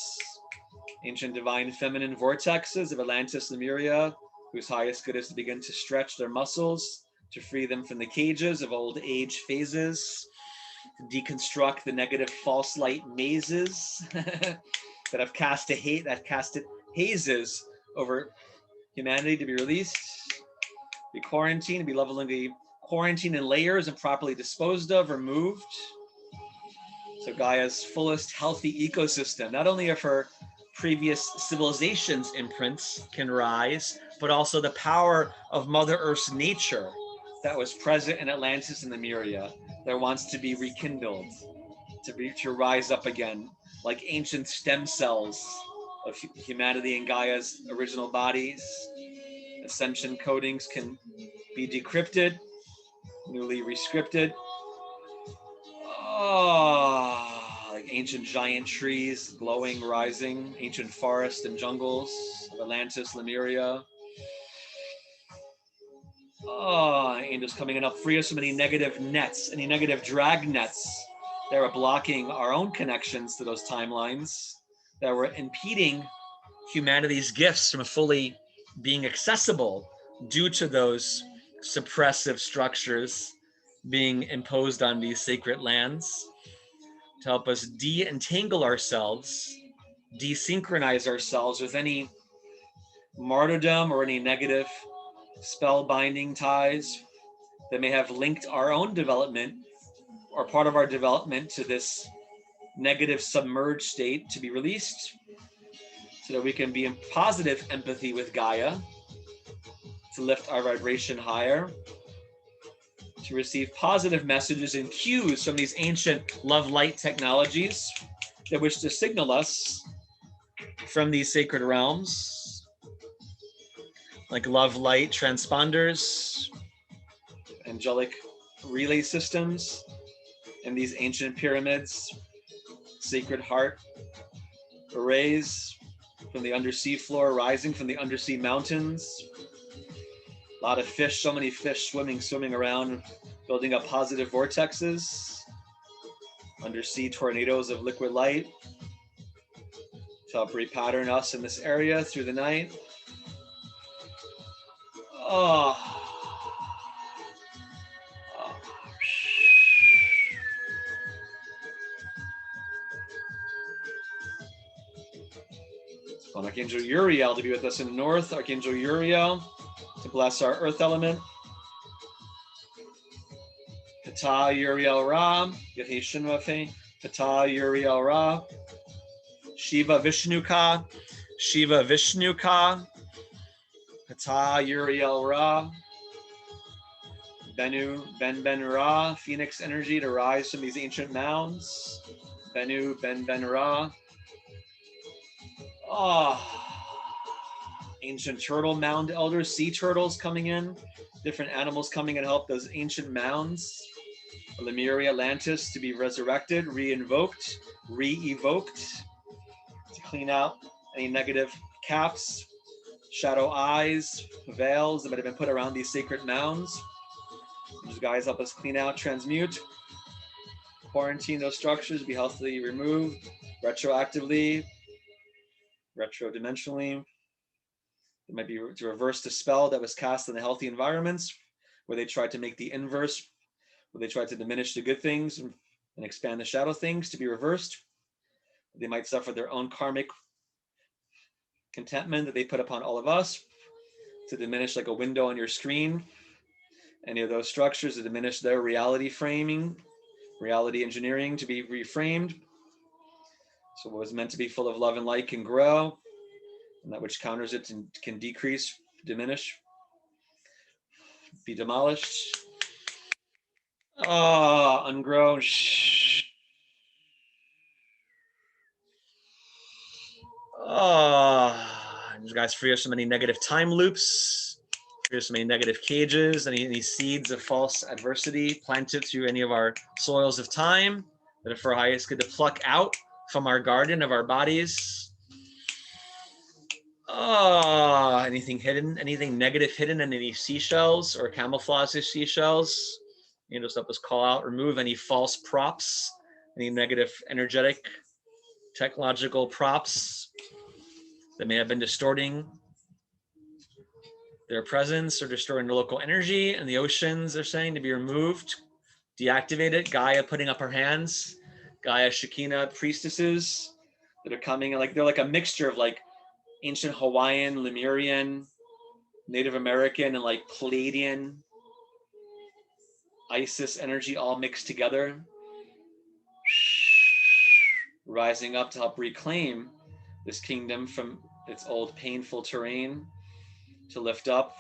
Ancient Divine Feminine Vortexes of Atlantis, Lemuria, whose highest good is to begin to stretch their muscles, to free them from the cages of old age phases, to deconstruct the negative false light mazes that have casted hazes over humanity, to be released, be quarantined, to be lovingly quarantined in layers and properly disposed of, removed. So Gaia's fullest healthy ecosystem, not only of her previous civilizations' imprints can rise, but also the power of Mother Earth's nature that was present in Atlantis and Lemuria, that wants to be rekindled, to rise up again, like ancient stem cells of humanity in Gaia's original bodies. Ascension codings can be decrypted, newly rescripted. Like ancient giant trees, glowing, rising, ancient forests and jungles of Atlantis, Lemuria. Angels coming in, up free us from any negative nets, any negative drag nets that were blocking our own connections to those timelines, that were impeding humanity's gifts from fully being accessible due to those suppressive structures being imposed on these sacred lands, to help us de-entangle ourselves, desynchronize ourselves with any martyrdom or any negative spell binding ties that may have linked our own development or part of our development to this negative submerged state, to be released, so that we can be in positive empathy with Gaia, to lift our vibration higher, to receive positive messages and cues from these ancient love light technologies that wish to signal us from these sacred realms, like love light transponders, angelic relay systems, and these ancient pyramids, sacred heart arrays from the undersea floor, rising from the undersea mountains. A lot of fish, so many fish swimming around, building up positive vortexes, undersea tornadoes of liquid light to help repattern us in this area through the night. On Archangel Uriel to be with us in the north, Archangel Uriel to bless our earth element. Ptah Uriel Ra, Yahi Shinwafe, Ptah Uriel Ra, Shiva Vishnuka, Shiva Vishnuka, Ptah Uriel Ra, Bennu, Ben Ra, Phoenix energy to rise from these ancient mounds. Bennu, Ben Ra. Ancient turtle mound elders, sea turtles coming in, different animals coming and help those ancient mounds. Lemuria, Atlantis to be resurrected, re-invoked, re-evoked, to clean out any negative caps, shadow eyes, veils that might have been put around these sacred mounds. These guys help us clean out, transmute, quarantine those structures, be healthily removed, retroactively, retro-dimensionally. It might be to reverse the spell that was cast in the healthy environments, where they tried to make the inverse, where they tried to diminish the good things and expand the shadow things, to be reversed. They might suffer their own karmic contentment that they put upon all of us, to diminish like a window on your screen. Any of those structures to diminish their reality framing, reality engineering to be reframed. So what was meant to be full of love and light can grow, and that which counters it can decrease, diminish, be demolished. Ungrow. You guys free us from any negative time loops, free us from any negative cages, any seeds of false adversity planted through any of our soils of time that are for highest good to pluck out from our garden of our bodies. Anything hidden, anything negative hidden in any seashells or camouflage seashells. Just help us call out, remove any false props, any negative energetic, technological props that may have been distorting their presence or distorting the local energy. And the oceans, they're saying, to be removed, deactivated. Gaia putting up her hands. Gaia, Shekinah, priestesses that are coming. Like they're like a mixture of like ancient Hawaiian, Lemurian, Native American, and like Palladian, Isis energy all mixed together, rising up to help reclaim this kingdom from its old painful terrain, to lift up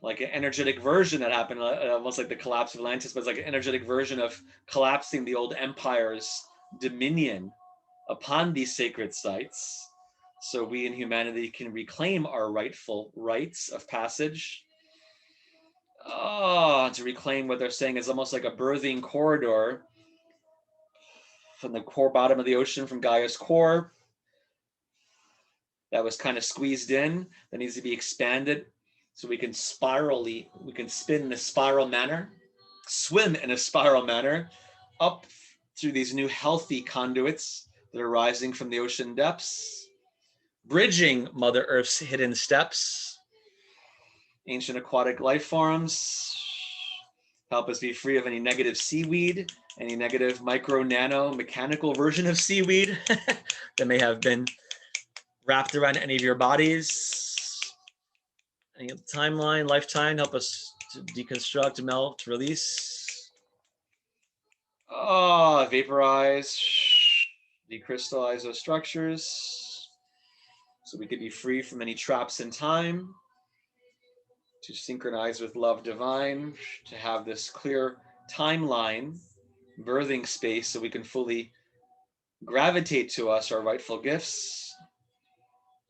like an energetic version that happened, almost like the collapse of Atlantis, but it's like an energetic version of collapsing the old empire's dominion upon these sacred sites, so we in humanity can reclaim our rightful rights of passage. To reclaim what they're saying is almost like a birthing corridor from the core bottom of the ocean, from Gaia's core, that was kind of squeezed in, that needs to be expanded so we can spin in a spiral manner, swim in a spiral manner up through these new healthy conduits that are rising from the ocean depths, bridging Mother Earth's hidden steps. Ancient aquatic life forms, help us be free of any negative seaweed, any negative micro, nano, mechanical version of seaweed that may have been wrapped around any of your bodies. Any timeline, lifetime, help us to deconstruct, melt, release. Vaporize, decrystallize those structures so we could be free from any traps in time, to synchronize with love divine, to have this clear timeline, birthing space, so we can fully gravitate to us our rightful gifts,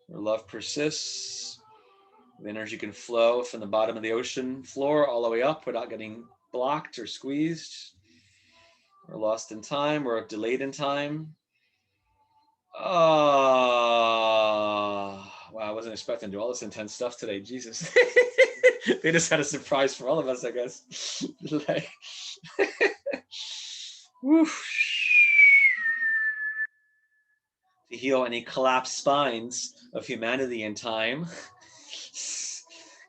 where love persists. The energy can flow from the bottom of the ocean floor all the way up without getting blocked or squeezed or lost in time or delayed in time. Wow, I wasn't expecting to do all this intense stuff today. Jesus. They just had a surprise for all of us, I guess. Like, to heal any collapsed spines of humanity in time,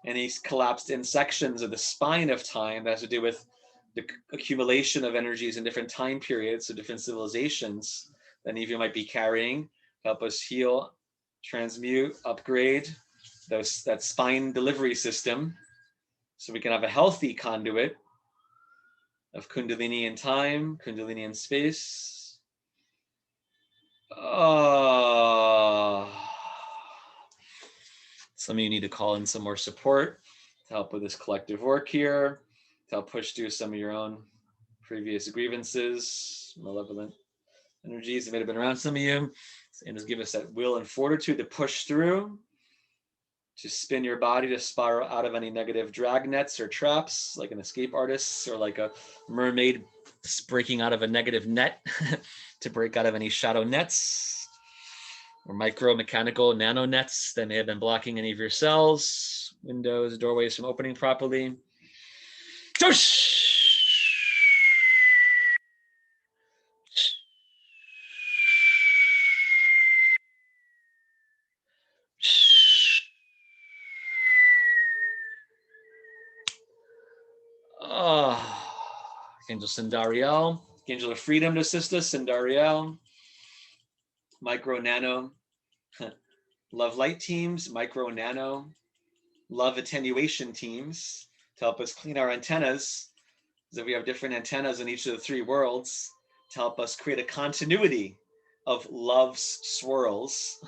any collapsed in sections of the spine of time that has to do with the accumulation of energies in different time periods of different civilizations that any of you might be carrying. Help us heal, transmute, upgrade that spine delivery system, so we can have a healthy conduit of Kundalini in time, Kundalini in space. Some of you need to call in some more support to help with this collective work here, to help push through some of your own previous grievances, malevolent energies that may have been around some of you, and just give us that will and fortitude to push through, to spin your body to spiral out of any negative drag nets or traps, like an escape artist or like a mermaid breaking out of a negative net to break out of any shadow nets or micro mechanical nano nets that may have been blocking any of your cells, windows, doorways from opening properly. Angel Sindariel, Angel of Freedom to assist us, Sindariel. Micro Nano Love Light teams, Micro Nano Love Attenuation teams to help us clean our antennas, because we have different antennas in each of the three worlds to help us create a continuity of love's swirls.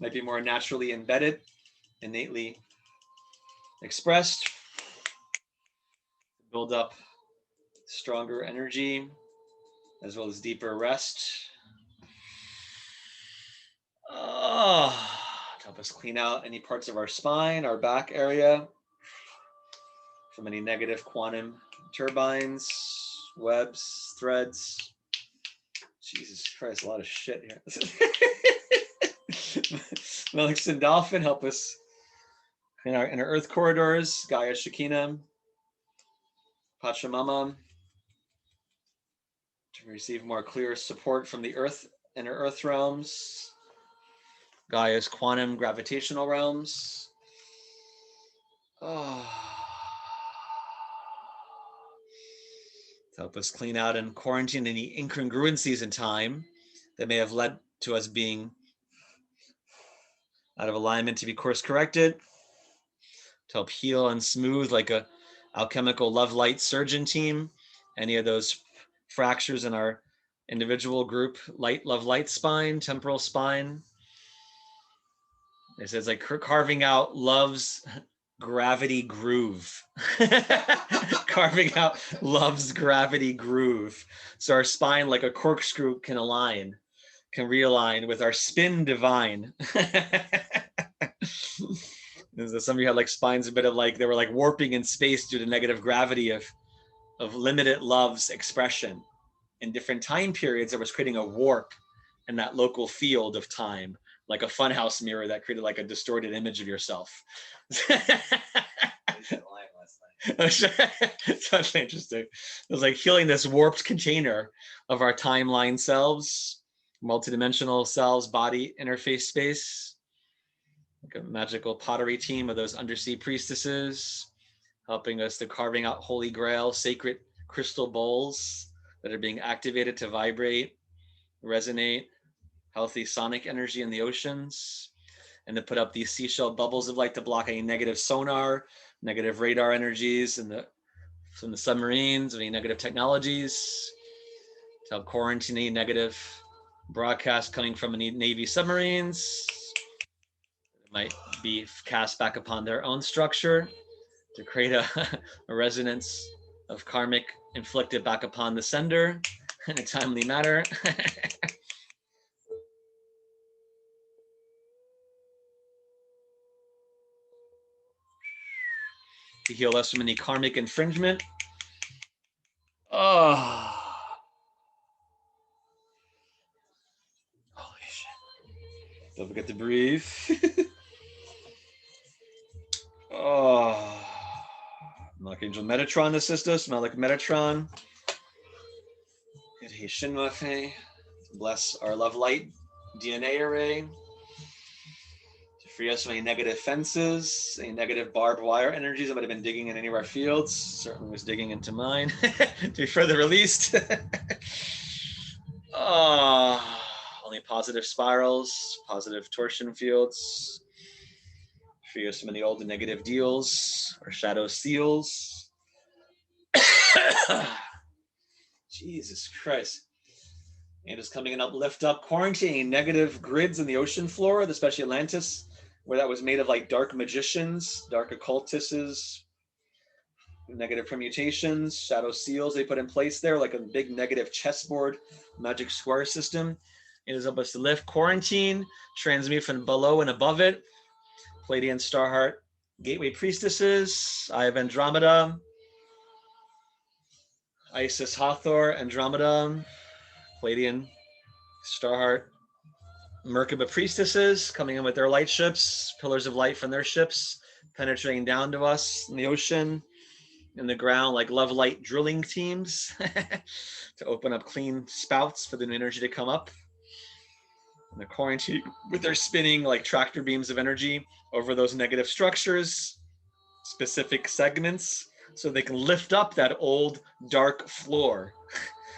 Might be more naturally embedded, innately expressed, build up stronger energy as well as deeper rest. To help us clean out any parts of our spine, our back area, from any negative quantum turbines, webs, threads. Jesus Christ, a lot of shit here. Melix and Dolphin help us in our inner earth corridors, Gaia Shekinah, Pachamama, to receive more clear support from the earth, inner earth realms, Gaia's quantum gravitational realms. To help us clean out and quarantine any incongruencies in time that may have led to us being out of alignment to be course corrected, to help heal and smooth like a alchemical love light surgeon team, any of those fractures in our individual group, love light spine, temporal spine. It says like carving out love's gravity groove. Carving out love's gravity groove. So our spine, like a corkscrew, can realign with our spin divine. Some of you had like spines a bit of like, they were like warping in space due to negative gravity of limited love's expression. In different time periods, it was creating a warp in that local field of time, like a funhouse mirror that created like a distorted image of yourself. That's interesting. It was like healing this warped container of our timeline selves, multidimensional selves, body interface space, like a magical pottery team of those undersea priestesses, helping us to carving out holy grail, sacred crystal bowls that are being activated to vibrate, resonate, healthy sonic energy in the oceans, and to put up these seashell bubbles of light to block any negative sonar, negative radar energies from the submarines, any negative technologies, to help quarantine any negative broadcast coming from any Navy submarines. It might be cast back upon their own structure to create a resonance of karmic inflicted back upon the sender in a timely manner. To heal us from any karmic infringement. Holy shit. Don't forget to breathe. Archangel Metatron assist us. Malik Metatron. Bless our love light DNA array. To free us from any negative fences, any negative barbed wire energies that might have been digging in any of our fields. Certainly was digging into mine. To be further released. Only positive spirals, positive torsion fields. Free us from any old and negative deals or shadow seals. Jesus Christ. And just coming and uplift up, quarantining negative grids in the ocean floor, especially Atlantis, where that was made of like dark magicians, dark occultists, negative permutations, shadow seals they put in place there, like a big negative chessboard magic square system. It is help us to lift, quarantine, transmute from below and above it. Palladian Starheart Gateway Priestesses, Eye of Andromeda, Isis Hathor, Andromeda, Palladian Starheart Merkaba Priestesses coming in with their light ships, pillars of light from their ships, penetrating down to us in the ocean, in the ground, like love light drilling teams to open up clean spouts for the new energy to come up. And the quarantine with their spinning like tractor beams of energy over those negative structures, specific segments, so they can lift up that old dark floor.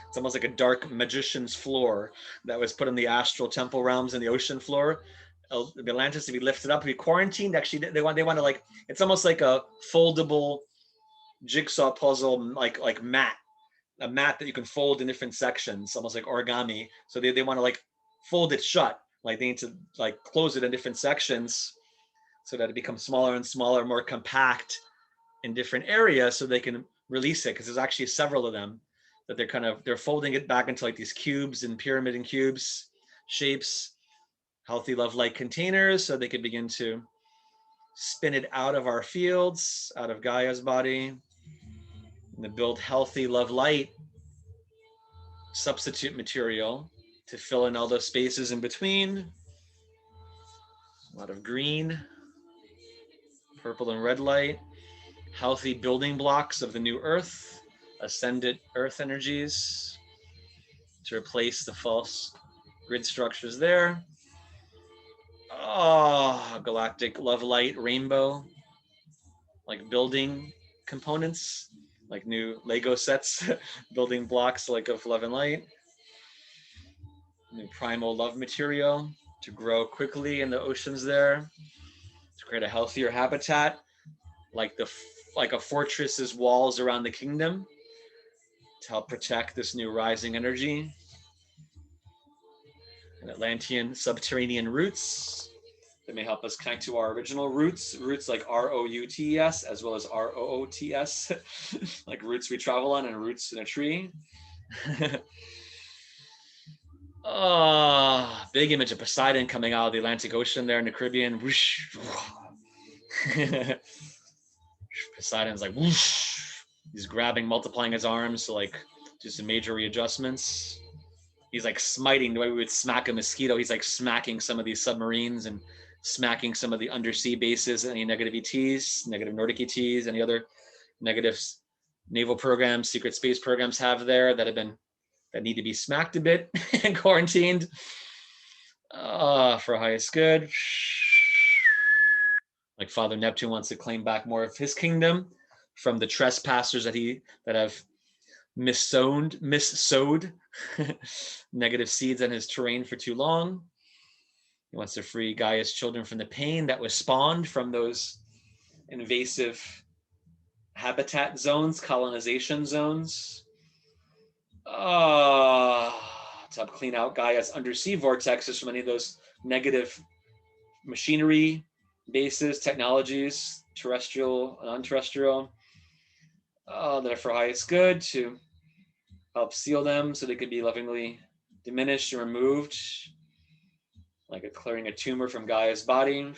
It's almost like a dark magician's floor that was put in the astral temple realms and the ocean floor. Atlantis to be lifted up, to be quarantined. Actually, they want to like, it's almost like a foldable jigsaw puzzle, like mat, a mat that you can fold in different sections, almost like origami. So they want to like fold it shut. Like they need to like close it in different sections so that it becomes smaller and smaller, more compact in different areas, so they can release it. Because there's actually several of them that they're folding it back into like these cubes and pyramid and cubes shapes, healthy love light containers, so they can begin to spin it out of our fields, out of Gaia's body, and to build healthy love light substitute material to fill in all those spaces in between. A lot of green, purple and red light, healthy building blocks of the new earth, ascendant earth energies to replace the false grid structures there. Oh, galactic love light rainbow, like building components, like new Lego sets, building blocks like of love and light. New primal love material to grow quickly in the oceans there, to create a healthier habitat, like a fortress's walls around the kingdom, to help protect this new rising energy. And Atlantean subterranean roots that may help us connect to our original roots like R-O-U-T-S as well as R-O-O-T-S, like roots we travel on and roots in a tree. Oh, big image of Poseidon coming out of the Atlantic Ocean there in the Caribbean. Poseidon's like, whoosh. He's grabbing, multiplying his arms, so like do some major readjustments. He's like smiting the way we would smack a mosquito. He's like smacking some of these submarines and smacking some of the undersea bases, any negative ETs, negative Nordic ETs, any other negative naval programs, secret space programs have there that need to be smacked a bit and quarantined for highest good. Like Father Neptune wants to claim back more of his kingdom from the trespassers that have missowed negative seeds on his terrain for too long. He wants to free Gaia's children from the pain that was spawned from those invasive habitat zones, colonization zones. To help clean out Gaia's undersea vortexes from any of those negative machinery bases, technologies, terrestrial and non-terrestrial, that are for highest good, to help seal them so they could be lovingly diminished and removed, like clearing a tumor from Gaia's body.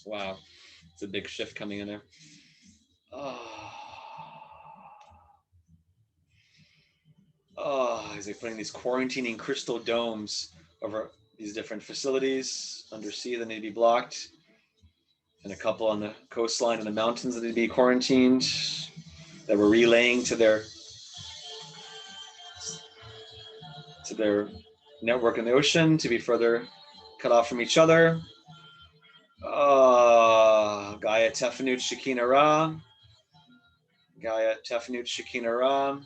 Wow, it's a big shift coming in there. He's like putting these quarantining crystal domes over these different facilities undersea that need to be blocked, and a couple on the coastline and the mountains that need to be quarantined, that we're relaying to their network in the ocean to be further cut off from each other. Gaia Tefnut Shekinah Ra, Gaia Tefnut Shekinah Ra,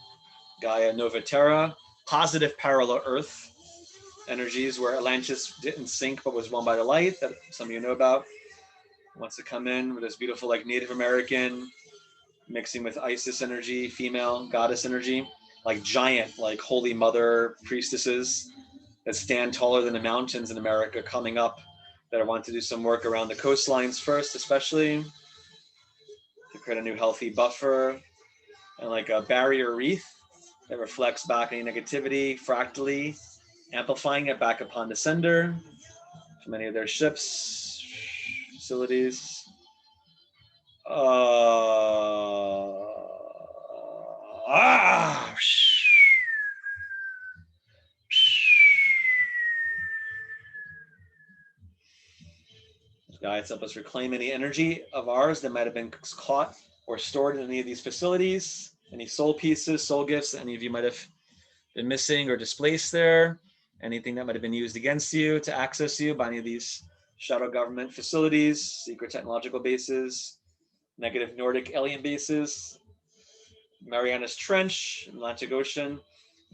Gaia Novaterra, positive parallel Earth energies where Atlantis didn't sink but was won by the light, that some of you know about. Wants to come in with this beautiful like Native American mixing with Isis energy, female goddess energy, like giant, like holy mother priestesses that stand taller than the mountains in America coming up that want to do some work around the coastlines first, especially to create a new healthy buffer and like a barrier wreath that reflects back any negativity fractally, amplifying it back upon the sender from any of their ships, facilities. Guides help us reclaim any energy of ours that might have been caught or stored in any of these facilities, any soul pieces, soul gifts, any of you might have been missing or displaced there, anything that might have been used against you to access you by any of these shadow government facilities, secret technological bases, negative Nordic alien bases, Marianas Trench, Atlantic Ocean,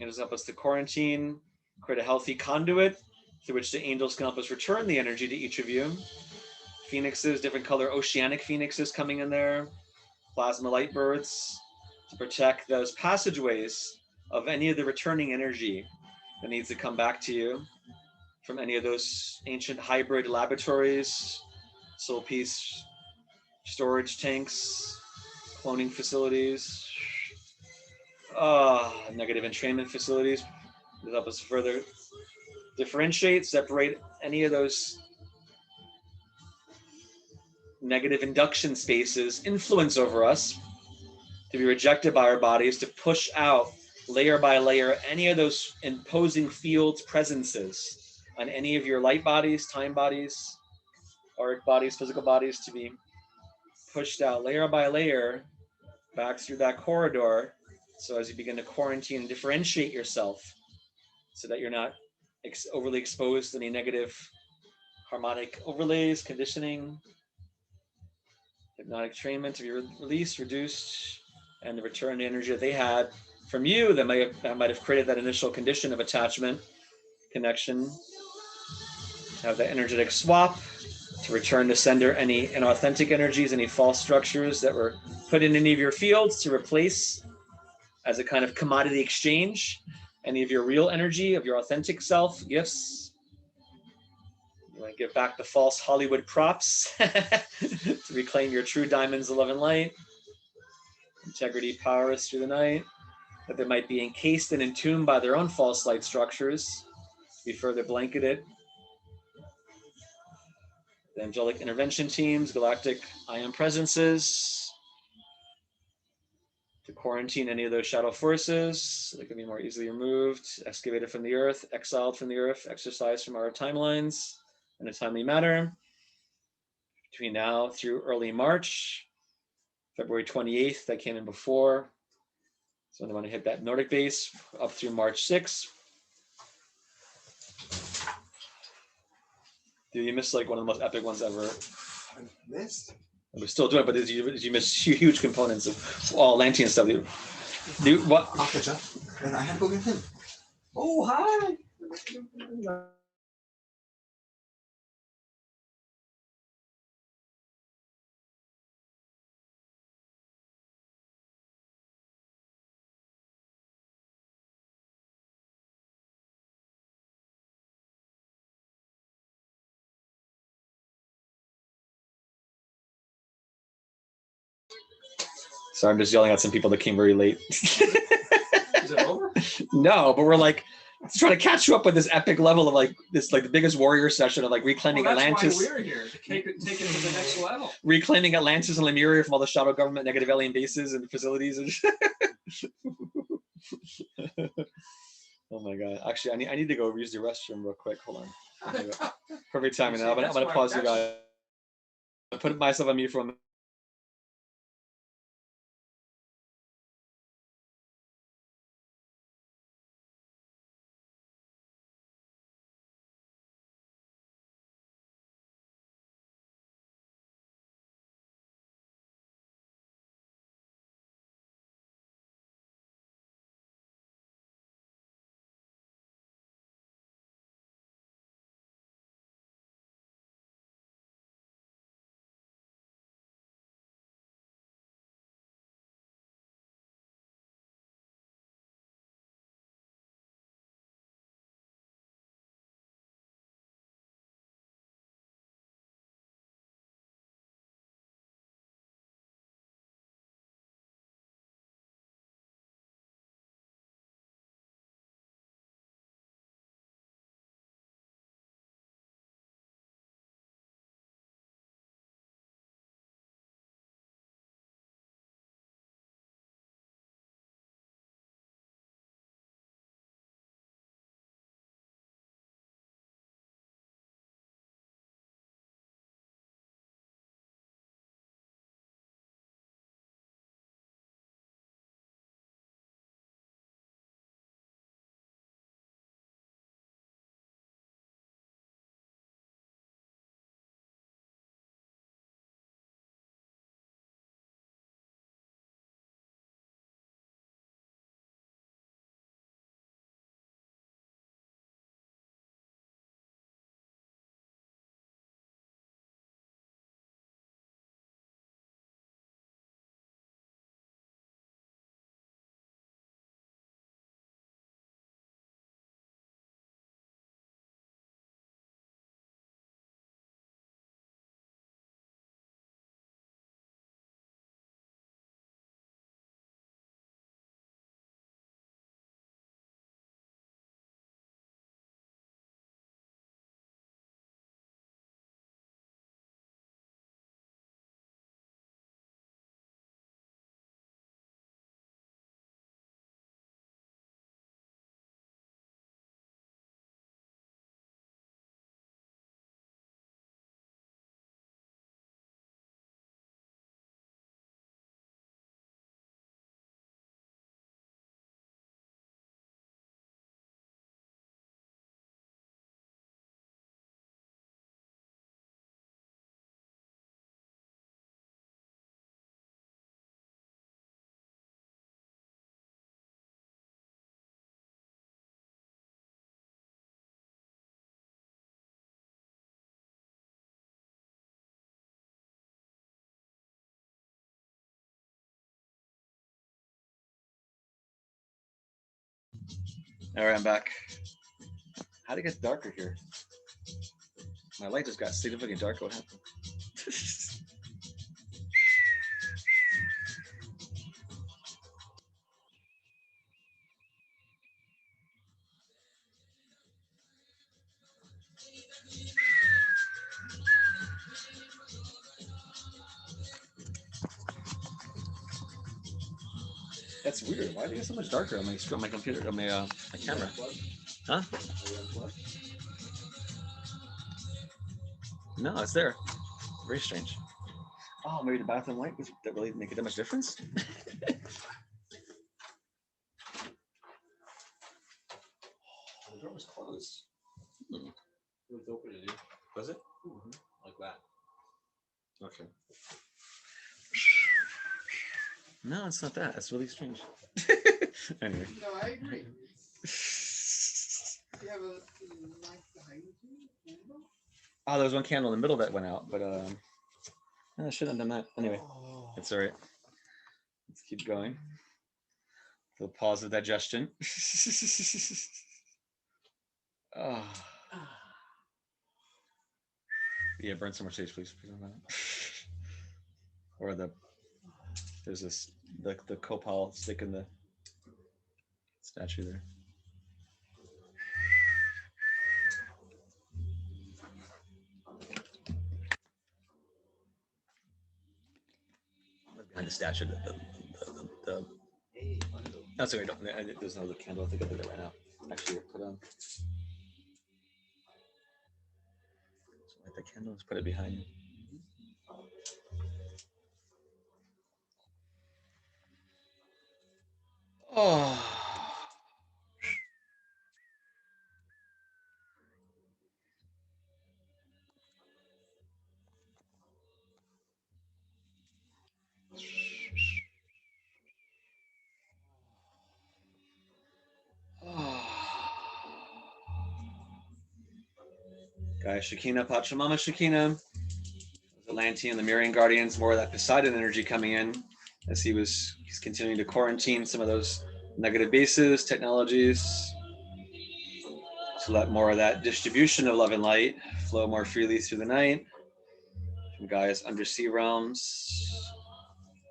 and help us to quarantine, create a healthy conduit through which the angels can help us return the energy to each of you. Phoenixes, different color oceanic phoenixes coming in there, plasma light birds to protect those passageways of any of the returning energy that needs to come back to you from any of those ancient hybrid laboratories, soul piece storage tanks, cloning facilities, negative entrainment facilities that help us further differentiate, separate any of those negative induction spaces, influence over us, to be rejected by our bodies, to push out layer by layer any of those imposing fields, presences on any of your light bodies, time bodies, auric bodies, physical bodies, to be pushed out layer by layer back through that corridor. So as you begin to quarantine and differentiate yourself so that you're not overly exposed to any negative harmonic overlays, conditioning, hypnotic trainment to be released, reduced, and the return energy that they had from you that might have created that initial condition of attachment, connection, have that energetic swap to return to sender any inauthentic energies, any false structures that were put in any of your fields to replace as a kind of commodity exchange any of your real energy of your authentic self, gifts. You want to give back the false Hollywood props to reclaim your true diamonds of love and light. Integrity, power is through the night, that they might be encased and entombed by their own false light structures, be further blanketed. The angelic intervention teams, galactic ion presences, to quarantine any of those shadow forces so they can be more easily removed, excavated from the earth, exiled from the earth, exorcised from our timelines in a timely manner. Between now through early March, February 28th, that came in before. So they want to hit that Nordic base up through March 6th. Dude, you missed like one of the most epic ones ever. I missed. We're still doing it, but you missed huge components of all Atlantean stuff. Dude, what? I'll catch up. And I had to go get him. Oh, hi. Sorry, I'm just yelling at some people that came very late. Is it over? No, but we're like trying to catch you up with this epic level of like the biggest warrior session of like reclaiming Atlantis. Why we're here to take it to the next level. Reclaiming Atlantis and Lemuria from all the shadow government negative alien bases and facilities. And oh my god! Actually, I need to go use the restroom real quick. Hold on. Perfect timing. Now I'm gonna pause you guys. I put myself on mute for a minute. All right, I'm back. How'd it get darker here? My light just got significantly darker. What happened? That's weird. Why did it get so much darker on my computer, on my camera? Huh? No, it's there. Very strange. Oh, maybe the bathroom light was that really make it that much difference? The door was closed. Hmm. It was open, didn't it? Was it? Mm-hmm. Like that. Okay. No, it's not that. That's really strange. Anyway. No, I agree. You have a light behind you? Candle? Oh, there was one candle in the middle that went out, but I shouldn't have done that. Anyway, Oh. it's all right. Let's keep going. The pause of digestion. Oh. Yeah, burn some more sage, please. Or there's this the copal stick in the statue there. Behind the statue, the Hey, that's okay. There's no other candle. I think I did it right now. Actually, put on. So light the candle. Let's put it behind you. Oh. Guys, Shekinah, Pachamama Shekinah. Atlantean and Lemurian guardians, more of that Poseidon energy coming in as he's continuing to quarantine some of those negative bases, technologies, to let more of that distribution of love and light flow more freely through the night from Gaia's undersea realms,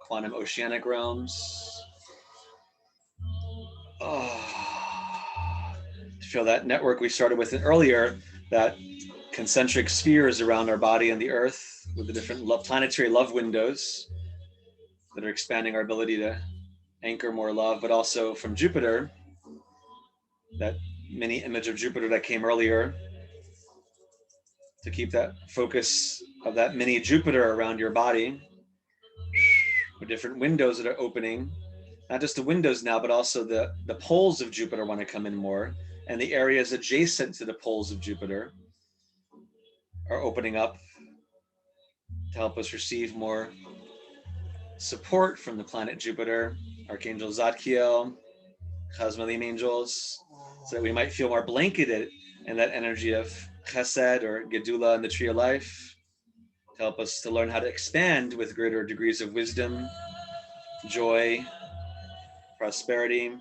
quantum oceanic realms. Oh, to feel that network we started with earlier, that concentric spheres around our body and the earth with the different planetary love windows that are expanding our ability to anchor more love, but also from Jupiter, that mini image of Jupiter that came earlier, to keep that focus of that mini Jupiter around your body with different windows that are opening, not just the windows now, but also the poles of Jupiter want to come in more, and the areas adjacent to the poles of Jupiter are opening up to help us receive more support from the planet Jupiter, Archangel Zadkiel, Chazmalim angels, so that we might feel more blanketed in that energy of Chesed or Gedula in the tree of life, to help us to learn how to expand with greater degrees of wisdom, joy, prosperity.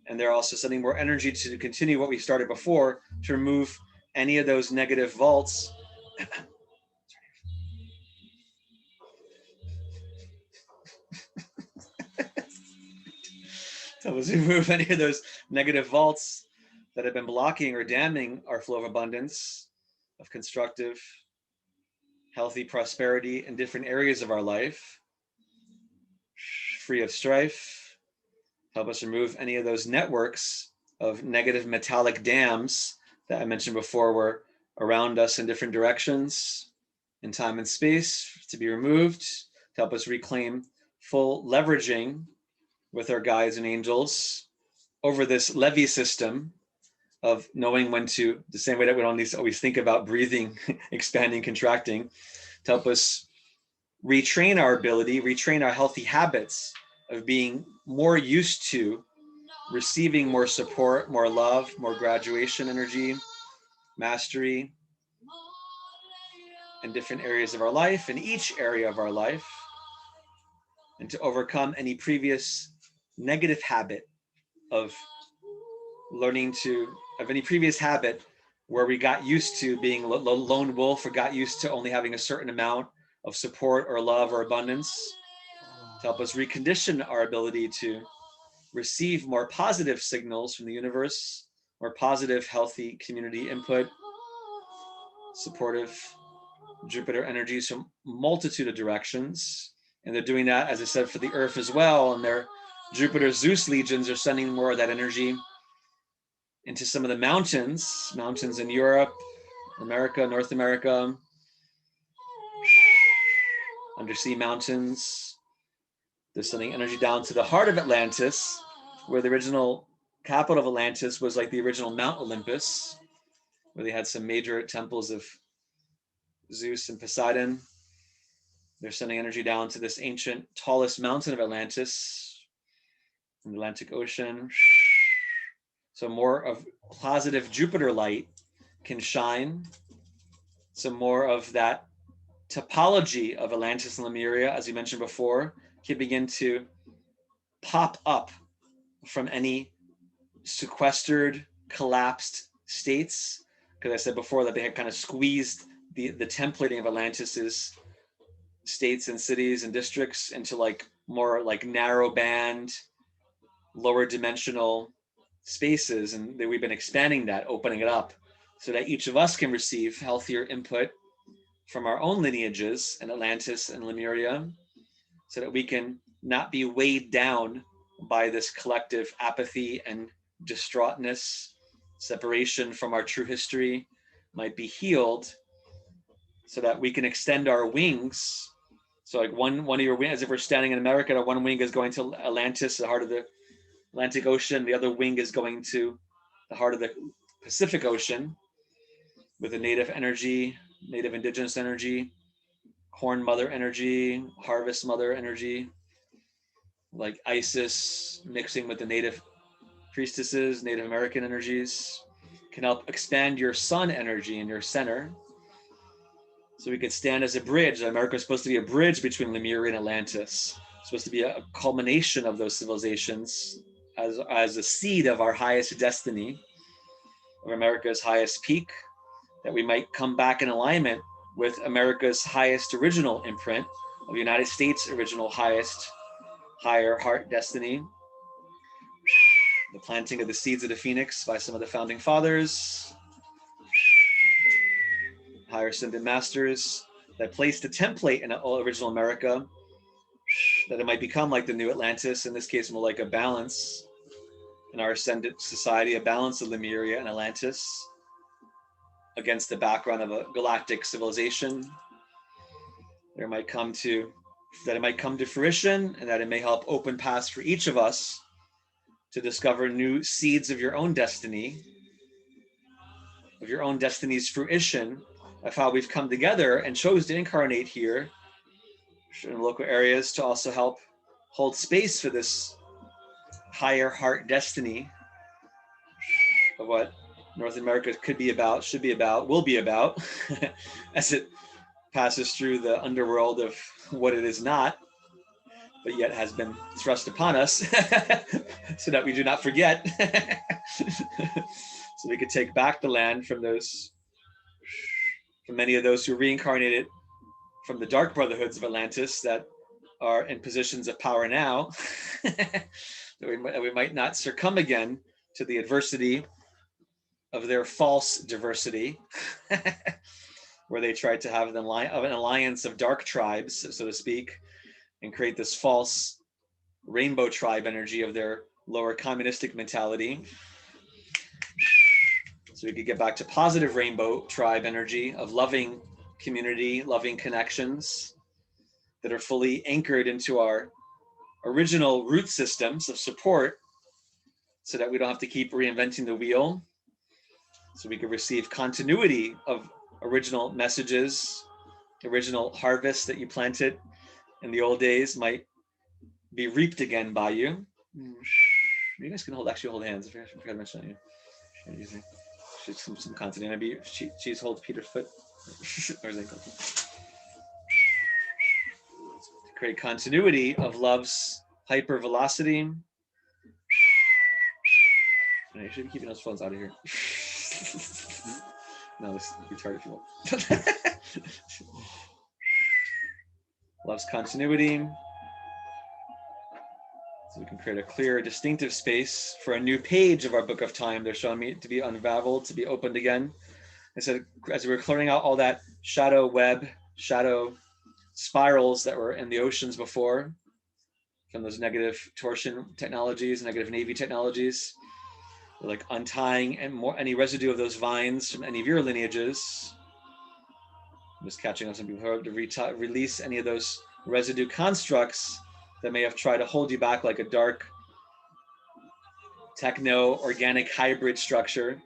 And they're also sending more energy to continue what we started before, to remove any of those negative vaults. So let's remove any of those negative vaults that have been blocking or damming our flow of abundance, of constructive, healthy prosperity in different areas of our life, free of strife. Help us remove any of those networks of negative metallic dams that I mentioned before were around us in different directions in time and space, to be removed, to help us reclaim full leveraging with our guides and angels over this levee system of knowing when to, the same way that we don't always think about breathing, expanding, contracting, to help us retrain our ability, retrain our healthy habits of being more used to receiving more support, more love, more graduation energy, mastery in different areas of our life, in each area of our life, and to overcome any previous negative habit of learning to, of any previous habit where we got used to being lone wolf or got used to only having a certain amount of support or love or abundance, to help us recondition our ability to receive more positive signals from the universe, more positive, healthy community input, supportive Jupiter energies from multitude of directions. And they're doing that, as I said, for the Earth as well. And their Jupiter Zeus legions are sending more of that energy into some of the mountains in Europe, America, North America, undersea mountains. They're sending energy down to the heart of Atlantis, where the original capital of Atlantis was like the original Mount Olympus, where they had some major temples of Zeus and Poseidon. They're sending energy down to this ancient, tallest mountain of Atlantis in the Atlantic Ocean. So more of positive Jupiter light can shine. Some more of that topology of Atlantis and Lemuria, as we mentioned before, can begin to pop up from any sequestered, collapsed states. Because I said before that they had kind of squeezed the templating of Atlantis's states and cities and districts into like more like narrow band, lower dimensional spaces. And we've been expanding that, opening it up so that each of us can receive healthier input from our own lineages in Atlantis and Lemuria, so that we can not be weighed down by this collective apathy and distraughtness. Separation from our true history might be healed, so that we can extend our wings. So like one of your wings, as if we're standing in America, one wing is going to Atlantis, the heart of the Atlantic Ocean. The other wing is going to the heart of the Pacific Ocean with the native energy, native indigenous energy, corn mother energy, harvest mother energy, like Isis mixing with the native priestesses, Native American energies, can help expand your sun energy in your center. So we could stand as a bridge. America is supposed to be a bridge between Lemuria and Atlantis. It's supposed to be a culmination of those civilizations as a seed of our highest destiny, of America's highest peak, that we might come back in alignment with America's highest original imprint, of the United States' original highest, higher heart destiny. The planting of the seeds of the phoenix by some of the founding fathers, higher ascended masters, that placed a template in original America, that it might become like the new Atlantis, in this case more like a balance in our ascendant society, a balance of Lemuria and Atlantis against the background of a galactic civilization. It might come to fruition, and that it may help open paths for each of us to discover new seeds of your own destiny, of your own destiny's fruition, of how we've come together and chose to incarnate here in local areas to also help hold space for this higher heart destiny of what North America could be about, should be about, will be about, as it passes through the underworld of what it is not, but yet has been thrust upon us so that we do not forget. So we could take back the land from many of those who reincarnated from the dark brotherhoods of Atlantis that are in positions of power now, that we might not succumb again to the adversity of their false diversity, where they tried to have an alliance of dark tribes, so to speak, and create this false rainbow tribe energy of their lower communistic mentality. So we could get back to positive rainbow tribe energy of loving community, loving connections that are fully anchored into our original root systems of support, so that we don't have to keep reinventing the wheel. So we could receive continuity of original messages, original harvests that you planted in the old days might be reaped again by you. You guys can actually hold hands. I forgot to mention that. She's some continuity. Maybe she's holds Peter's foot or his ankle. To create continuity of love's hypervelocity You should be keeping those phones out of here. No, this retarded people. Loves continuity. So we can create a clear, distinctive space for a new page of our book of time. They're showing me to be unraveled, to be opened again. And so as we're clearing out all that shadow web, shadow spirals that were in the oceans before, from those negative torsion technologies, negative navy technologies, we're like untying and more any residue of those vines from any of your lineages. I'm just catching on some people to release any of those residue constructs that may have tried to hold you back, like a dark techno organic hybrid structure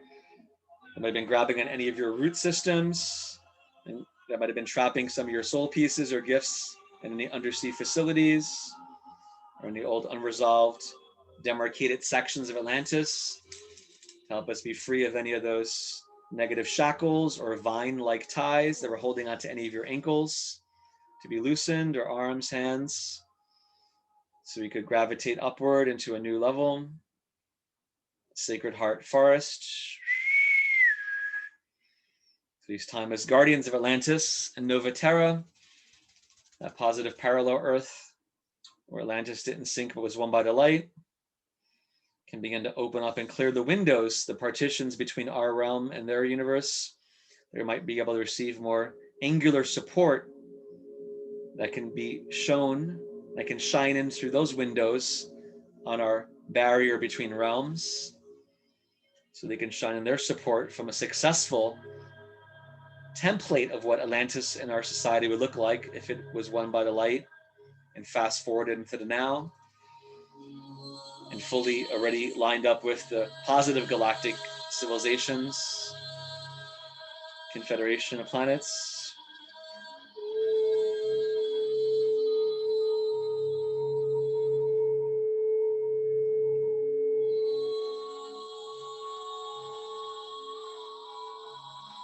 that might have been grabbing on any of your root systems, and that might have been trapping some of your soul pieces or gifts in any undersea facilities or in the old unresolved demarcated sections of Atlantis, to help us be free of any of those negative shackles or vine-like ties that were holding onto any of your ankles, to be loosened, or arms, hands, so we could gravitate upward into a new level. Sacred Heart Forest. These time as guardians of Atlantis and Nova Terra, that positive parallel Earth where Atlantis didn't sink but was won by the light, can begin to open up and clear the windows, the partitions between our realm and their universe. They might be able to receive more angular support that can be shown, that can shine in through those windows on our barrier between realms, so they can shine in their support from a successful template of what Atlantis in our society would look like if it was won by the light and fast forwarded into the now and fully already lined up with the positive galactic civilizations, confederation of planets.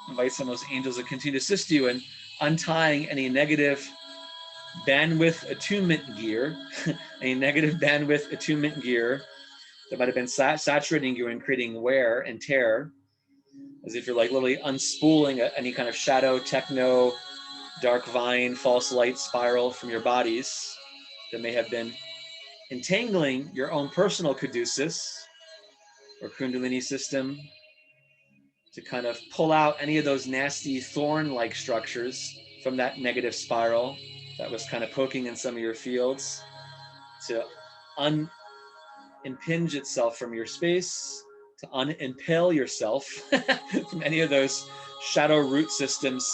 Invite some of those angels to continue to assist you in untying any negative bandwidth attunement gear, any negative bandwidth attunement gear that might have been saturating you and creating wear and tear, as if you're like literally unspooling any kind of shadow, techno, dark vine, false light spiral from your bodies that may have been entangling your own personal caduceus or kundalini system, to kind of pull out any of those nasty thorn-like structures from that negative spiral that was kind of poking in some of your fields, to unimpinge itself from your space, to unimpale yourself from any of those shadow root systems,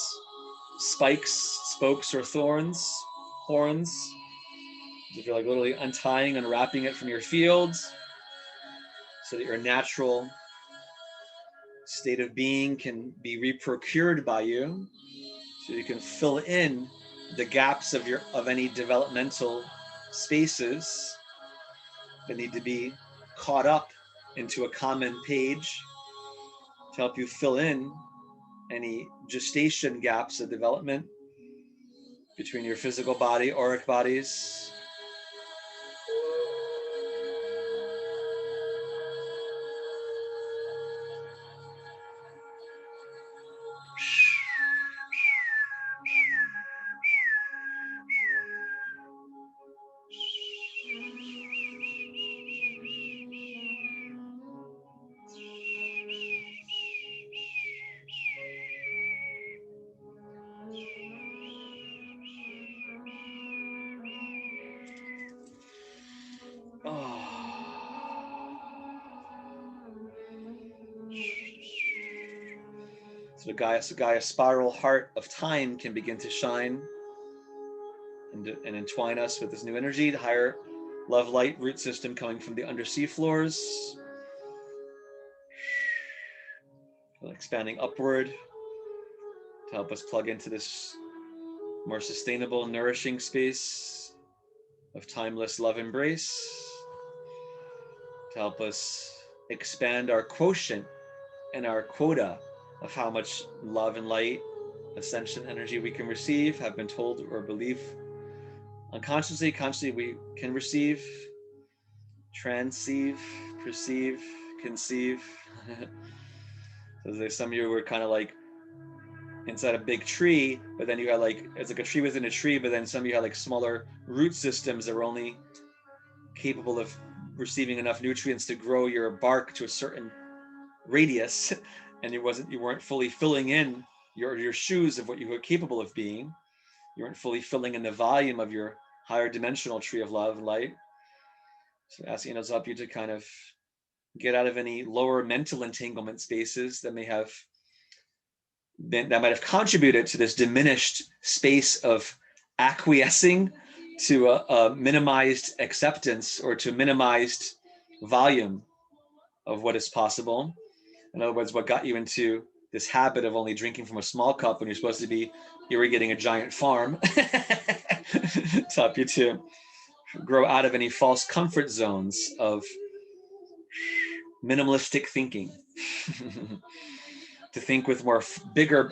spikes, spokes, or thorns, horns. If you're like literally untying, unwrapping it from your fields, so that your natural state of being can be reprocured by you, so you can fill in the gaps of any developmental spaces that need to be caught up into a common page, to help you fill in any gestation gaps of development between your physical body, auric bodies. So the Gaia spiral heart of time can begin to shine and entwine us with this new energy, the higher love light root system coming from the undersea floors, expanding upward to help us plug into this more sustainable, nourishing space of timeless love embrace, to help us expand our quotient and our quota of how much love and light, ascension energy we can receive, have been told or believe unconsciously, consciously we can receive, transceive, perceive, conceive. So some of you were kind of like inside a big tree, but then you had like, it's like a tree within a tree, but then some of you had like smaller root systems that were only capable of receiving enough nutrients to grow your bark to a certain radius, and you weren't fully filling in your shoes of what you were capable of being. You weren't fully filling in the volume of your higher dimensional tree of love and light. So asking angels help you to kind of get out of any lower mental entanglement spaces that might have contributed to this diminished space of acquiescing to a minimized acceptance or to minimized volume of what is possible. In other words, what got you into this habit of only drinking from a small cup when you're supposed to be irrigating a giant farm to help you to grow out of any false comfort zones of minimalistic thinking. To think with more bigger,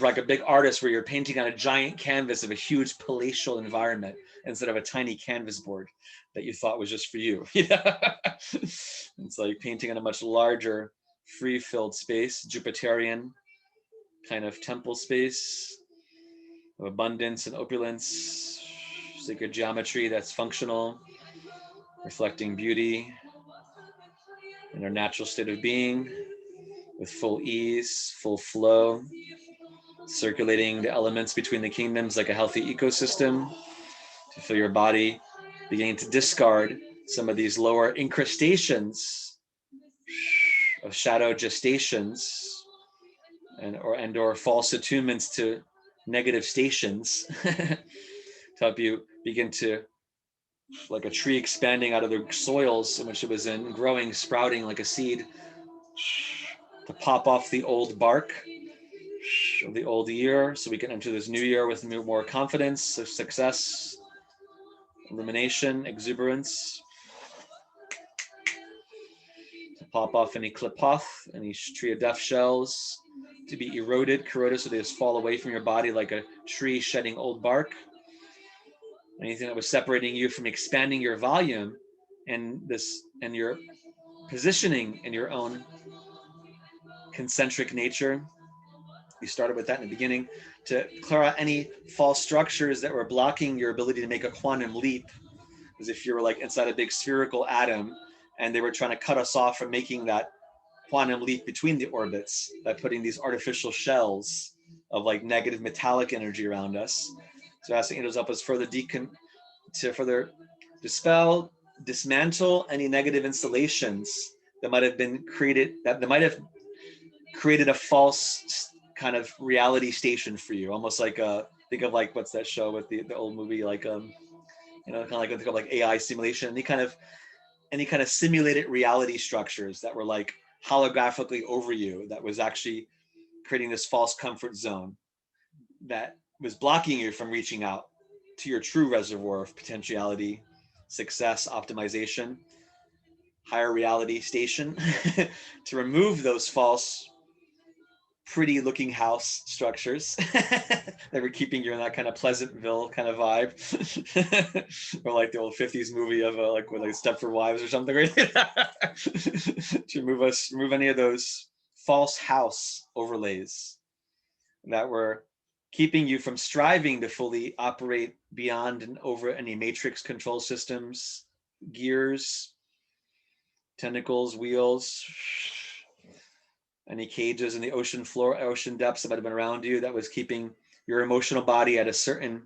like a big artist where you're painting on a giant canvas of a huge palatial environment instead of a tiny canvas board that you thought was just for you. It's like painting on a much larger, free-filled space, Jupiterian kind of temple space of abundance and opulence, sacred geometry that's functional, reflecting beauty in our natural state of being, with full ease, full flow, circulating the elements between the kingdoms like a healthy ecosystem to feel your body beginning to discard some of these lower incrustations of shadow gestations or false attunements to negative stations to help you begin to, like a tree expanding out of the soils in which it was in, growing, sprouting like a seed, to pop off the old bark of the old year so we can enter this new year with more confidence, success, illumination, exuberance. To pop off any clip-off, any tree of death shells, to be eroded, corroded, so they just fall away from your body like a tree shedding old bark. Anything that was separating you from expanding your volume and your positioning in your own concentric nature. We started with that in the beginning, to clear out any false structures that were blocking your ability to make a quantum leap, as if you were like inside a big spherical atom and they were trying to cut us off from making that quantum leap between the orbits by putting these artificial shells of like negative metallic energy around us. So asking angels help us further dispel, dismantle any negative installations that might have been created, that might have created a false kind of reality station for you, almost like think of like, what's that show with the old movie, like kind of think of like AI simulation, any kind of simulated reality structures that were like holographically over you, that was actually creating this false comfort zone that was blocking you from reaching out to your true reservoir of potentiality, success, optimization, higher reality station. To remove those false, pretty looking house structures that were keeping you in that kind of Pleasantville kind of vibe, or like the old 50s movie of like with like Stepford Wives or something, right? To remove any of those false house overlays that were keeping you from striving to fully operate beyond and over any matrix control systems, gears, tentacles, wheels, any cages in the ocean floor, ocean depths that might have been around you that was keeping your emotional body at a certain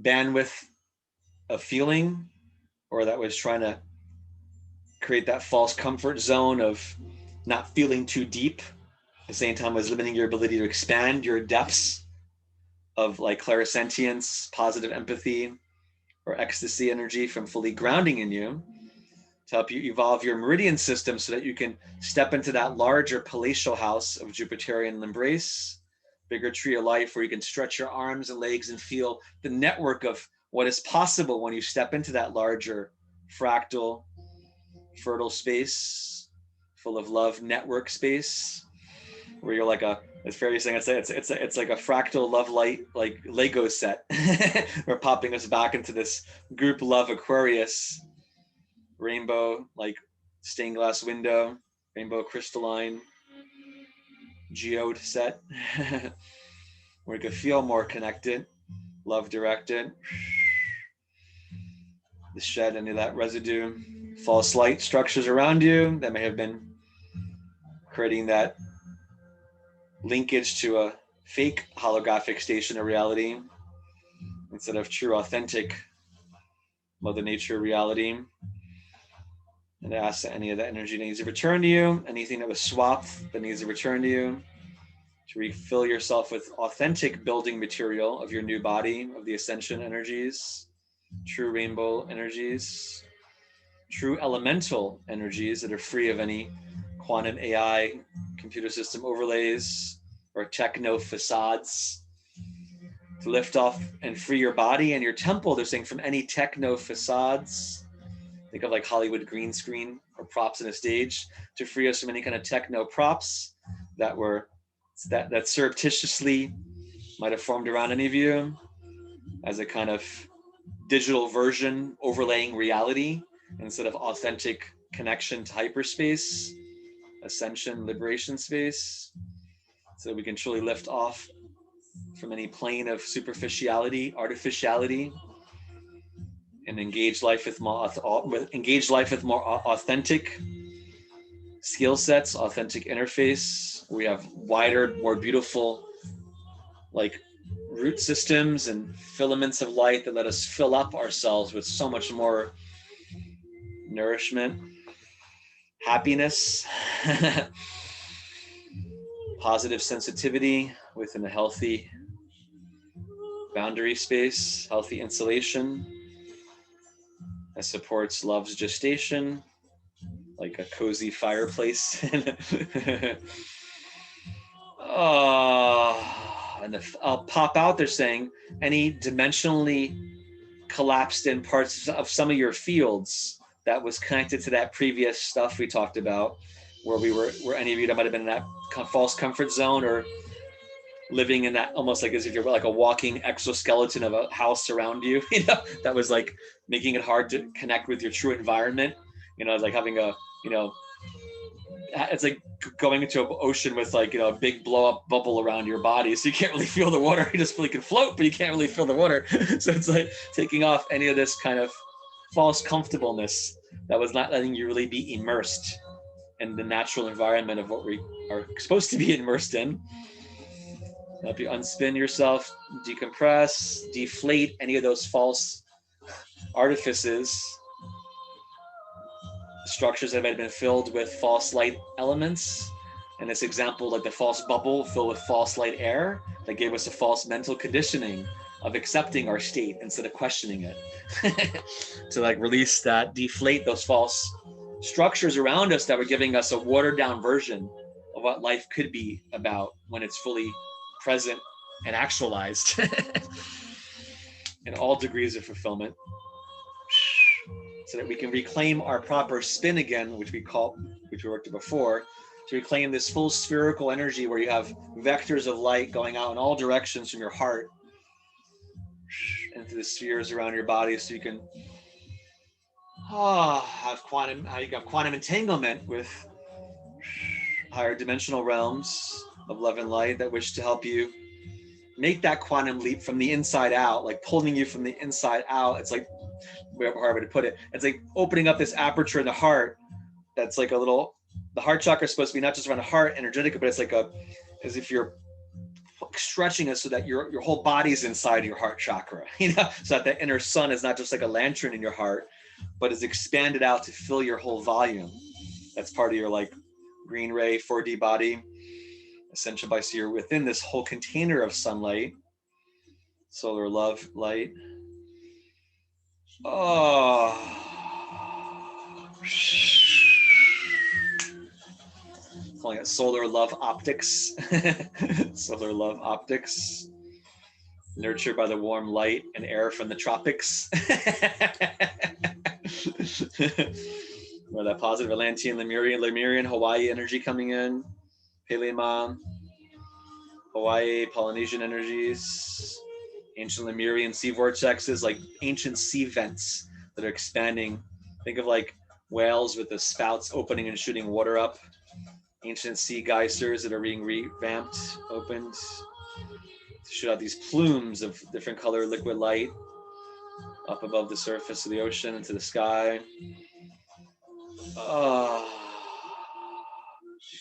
bandwidth of feeling, or that was trying to create that false comfort zone of not feeling too deep, at the same time was limiting your ability to expand your depths of like clairsentience, positive empathy, or ecstasy energy from fully grounding in you, to help you evolve your meridian system so that you can step into that larger palatial house of Jupiterian embrace, bigger tree of life, where you can stretch your arms and legs and feel the network of what is possible when you step into that larger fractal, fertile space, full of love network space, where you're like as Fairy's saying, it's like a fractal love light, like Lego set. We're popping us back into this group love Aquarius rainbow, like stained glass window, rainbow crystalline, geode set, where you can feel more connected, love directed. To shed any of that residue, false light structures around you that may have been creating that linkage to a fake holographic station of reality instead of true, authentic Mother Nature reality. And ask that any of that energy needs to return to you, anything that was swapped that needs to return to you, to refill yourself with authentic building material of your new body, of the ascension energies, true rainbow energies, true elemental energies that are free of any quantum AI computer system overlays or techno facades. To lift off and free your body and your temple, they're saying, from any techno facades. Think of like Hollywood green screen or props in a stage, to free us from any kind of techno props that were that surreptitiously might have formed around any of you as a kind of digital version overlaying reality instead of authentic connection to hyperspace, ascension, liberation space, so we can truly lift off from any plane of superficiality, artificiality, and engage life with more authentic skill sets, authentic interface. We have wider, more beautiful, like root systems and filaments of light that let us fill up ourselves with so much more nourishment, happiness, positive sensitivity within a healthy boundary space, healthy insulation that supports love's gestation, like a cozy fireplace. And I'll pop out there saying any dimensionally collapsed in parts of some of your fields that was connected to that previous stuff we talked about, where any of you that might have been in that false comfort zone or living in that almost like as if you're like a walking exoskeleton of a house around you, that was like making it hard to connect with your true environment. Like having it's like going into an ocean with like, a big blow up bubble around your body. So you can't really feel the water. You just really can float, but you can't really feel the water. So it's like taking off any of this kind of false comfortableness that was not letting you really be immersed in the natural environment of what we are supposed to be immersed in. Help you unspin yourself, decompress, deflate any of those false artifices, structures that had been filled with false light elements. In this example, like the false bubble filled with false light air that gave us a false mental conditioning of accepting our state instead of questioning it. To like release that, deflate those false structures around us that were giving us a watered down version of what life could be about when it's fully present and actualized in all degrees of fulfillment, so that we can reclaim our proper spin again, which we worked at before, to reclaim this full spherical energy where you have vectors of light going out in all directions from your heart into the spheres around your body, so you can have quantum entanglement with higher dimensional realms of love and light that wish to help you make that quantum leap from the inside out, like pulling you from the inside out. It's like, hard way to put it, it's like opening up this aperture in the heart that's like the heart chakra is supposed to be not just around the heart energetic, but it's like as if you're stretching it so that your whole body's inside your heart chakra, so that the inner sun is not just like a lantern in your heart, but is expanded out to fill your whole volume. That's part of your like green ray 4D body, essential by, so you're within this whole container of sunlight, solar love light. Calling it solar love optics. Solar love optics, nurtured by the warm light and air from the tropics. Where that positive Atlantean, Lemurian, Hawaii energy coming in, Peleima, Hawaii, Polynesian energies, ancient Lemurian sea vortexes, like ancient sea vents that are expanding. Think of like whales with the spouts opening and shooting water up, ancient sea geysers that are being revamped, opened to shoot out these plumes of different color liquid light up above the surface of the ocean into the sky.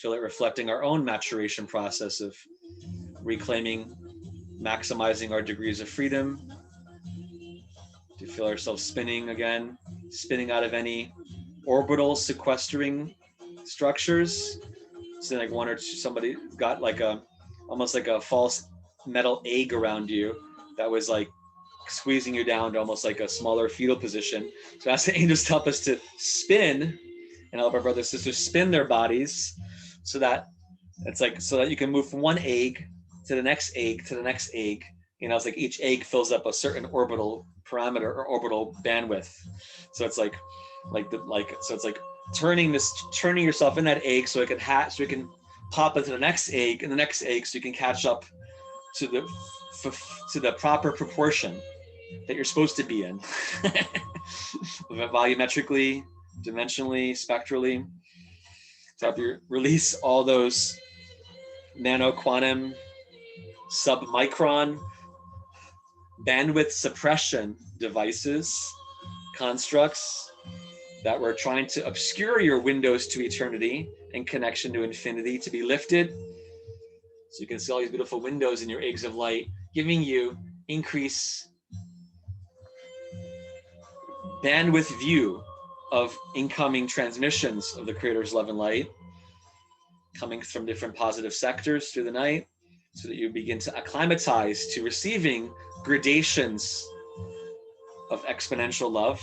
Feel it reflecting our own maturation process of reclaiming, maximizing our degrees of freedom. Do you feel ourselves spinning again, spinning out of any orbital sequestering structures? So like one or two, somebody got like almost like a false metal egg around you that was like squeezing you down to almost like a smaller fetal position. So ask the angels to help us to spin and help our brothers and sisters spin their bodies so that it's like, so that you can move from one egg to the next egg to the next egg. You know, it's like each egg fills up a certain orbital parameter or orbital bandwidth. So it's like so it's like turning yourself in that egg so it can hatch, so it can pop into the next egg and the next egg, so you can catch up to the proper proportion that you're supposed to be in, volumetrically, dimensionally, spectrally, to help you release all those nano, quantum, submicron bandwidth suppression devices, constructs that were trying to obscure your windows to eternity and connection to infinity to be lifted. So you can see all these beautiful windows in your eggs of light, giving you increase bandwidth view of incoming transmissions of the Creator's love and light coming from different positive sectors through the night, so that you begin to acclimatize to receiving gradations of exponential love,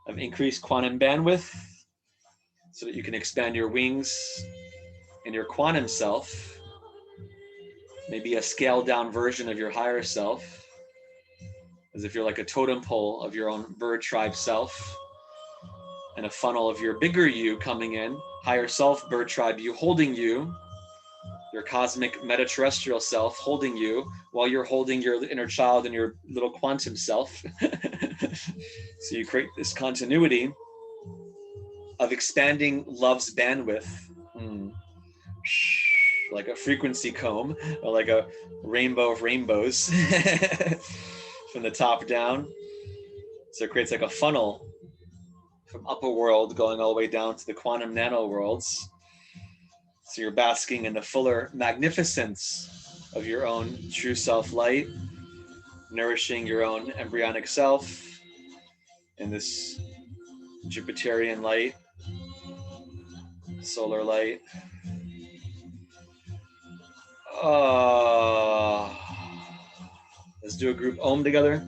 of increased quantum bandwidth, so that you can expand your wings and your quantum self, maybe a scaled down version of your higher self, as if you're like a totem pole of your own bird tribe self, and a funnel of your bigger you coming in, higher self, bird tribe you holding you, your cosmic meta-terrestrial self holding you while you're holding your inner child and your little quantum self. So you create this continuity of expanding love's bandwidth, like a frequency comb or like a rainbow of rainbows from the top down. So it creates like a funnel from upper world going all the way down to the quantum nano worlds. So you're basking in the fuller magnificence of your own true self light, nourishing your own embryonic self in this Jupiterian light, solar light. Let's do a group Om together.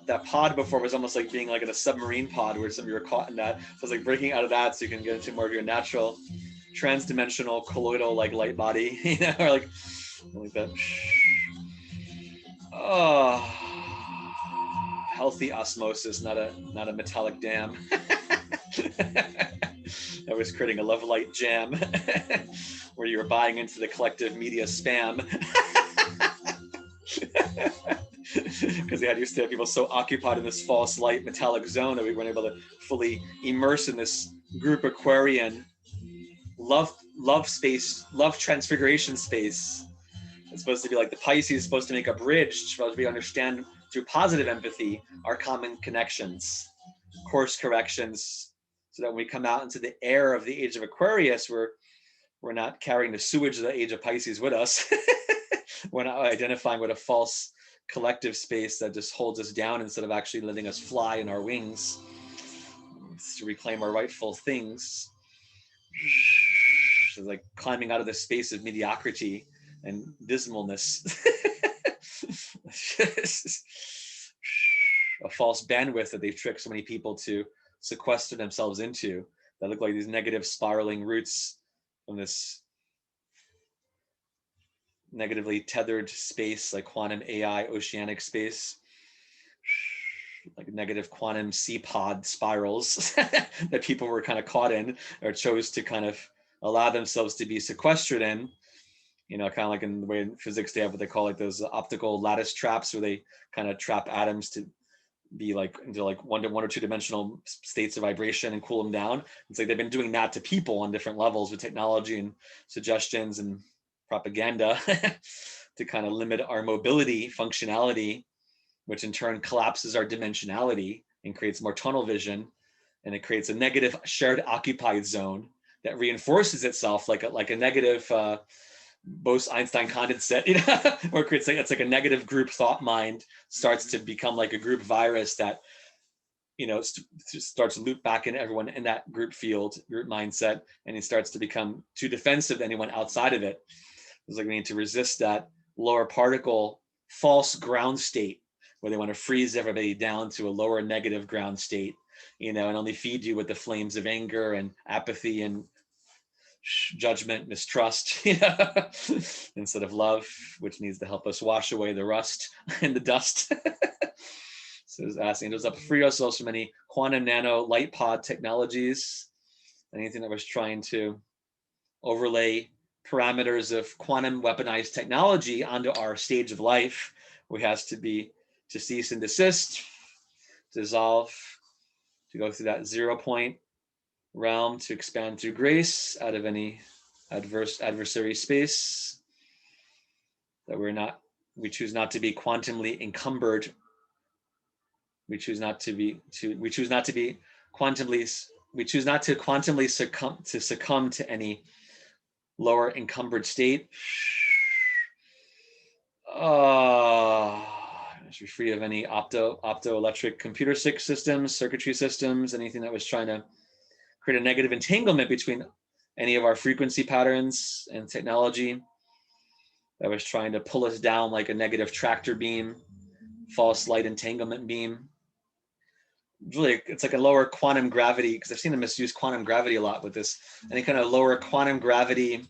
That pod before was almost like being like in a submarine pod where some of you were caught in that. So it's like breaking out of that so you can get into more of your natural trans-dimensional colloidal like light body, you know, or like that. Healthy osmosis, not a metallic dam. I was creating a love light jam where you were buying into the collective media spam. Because they had used to have people so occupied in this false light metallic zone that we weren't able to fully immerse in this group Aquarian love space, love transfiguration space. It's supposed to be like the Pisces is supposed to make a bridge for us to understand through positive empathy our common connections, course corrections, so that when we come out into the air of the age of Aquarius, we're not carrying the sewage of the age of Pisces with us. We're not identifying with a false collective space that just holds us down instead of actually letting us fly in our wings to reclaim our rightful things. It's like climbing out of the space of mediocrity and dismalness. A false bandwidth that they've tricked so many people to sequester themselves into, that look like these negative spiraling roots from this negatively tethered space, like quantum AI oceanic space. like negative quantum C-pod spirals that people were kind of caught in or chose to kind of allow themselves to be sequestered in. You know, kind of like in the way in physics they have what they call like those optical lattice traps, where they kind of trap atoms to be like into like one or two dimensional states of vibration and cool them down. It's like they've been doing that to people on different levels with technology and suggestions and propaganda to kind of limit our mobility functionality, which in turn collapses our dimensionality and creates more tunnel vision, and it creates a negative shared occupied zone that reinforces itself like a negative Bose-Einstein condensate, you know, or it's like a negative group thought mind starts to become like a group virus that, you know, starts to loop back in everyone in that group field, group mindset, and it starts to become too defensive to anyone outside of it. It's like we need to resist that lower particle false ground state where they want to freeze everybody down to a lower negative ground state, you know, and only feed you with the flames of anger and apathy and judgment, mistrust, you know, instead of love, which needs to help us wash away the rust and the dust. So it's asking us to free ourselves from any quantum nano light pod technologies, anything that was trying to overlay parameters of quantum weaponized technology onto our stage of life, which has to be to cease and desist, dissolve, to go through that 0 point realm, to expand through grace out of any adversary space, that we choose not to be quantumly encumbered. We choose not to quantumly succumb to any lower encumbered state. Be free of any optoelectric computer systems, circuitry systems, anything that was trying to create a negative entanglement between any of our frequency patterns and technology that was trying to pull us down like a negative tractor beam, false light entanglement beam. Really, it's like a lower quantum gravity, because I've seen them misuse quantum gravity a lot with this. Any kind of lower quantum gravity,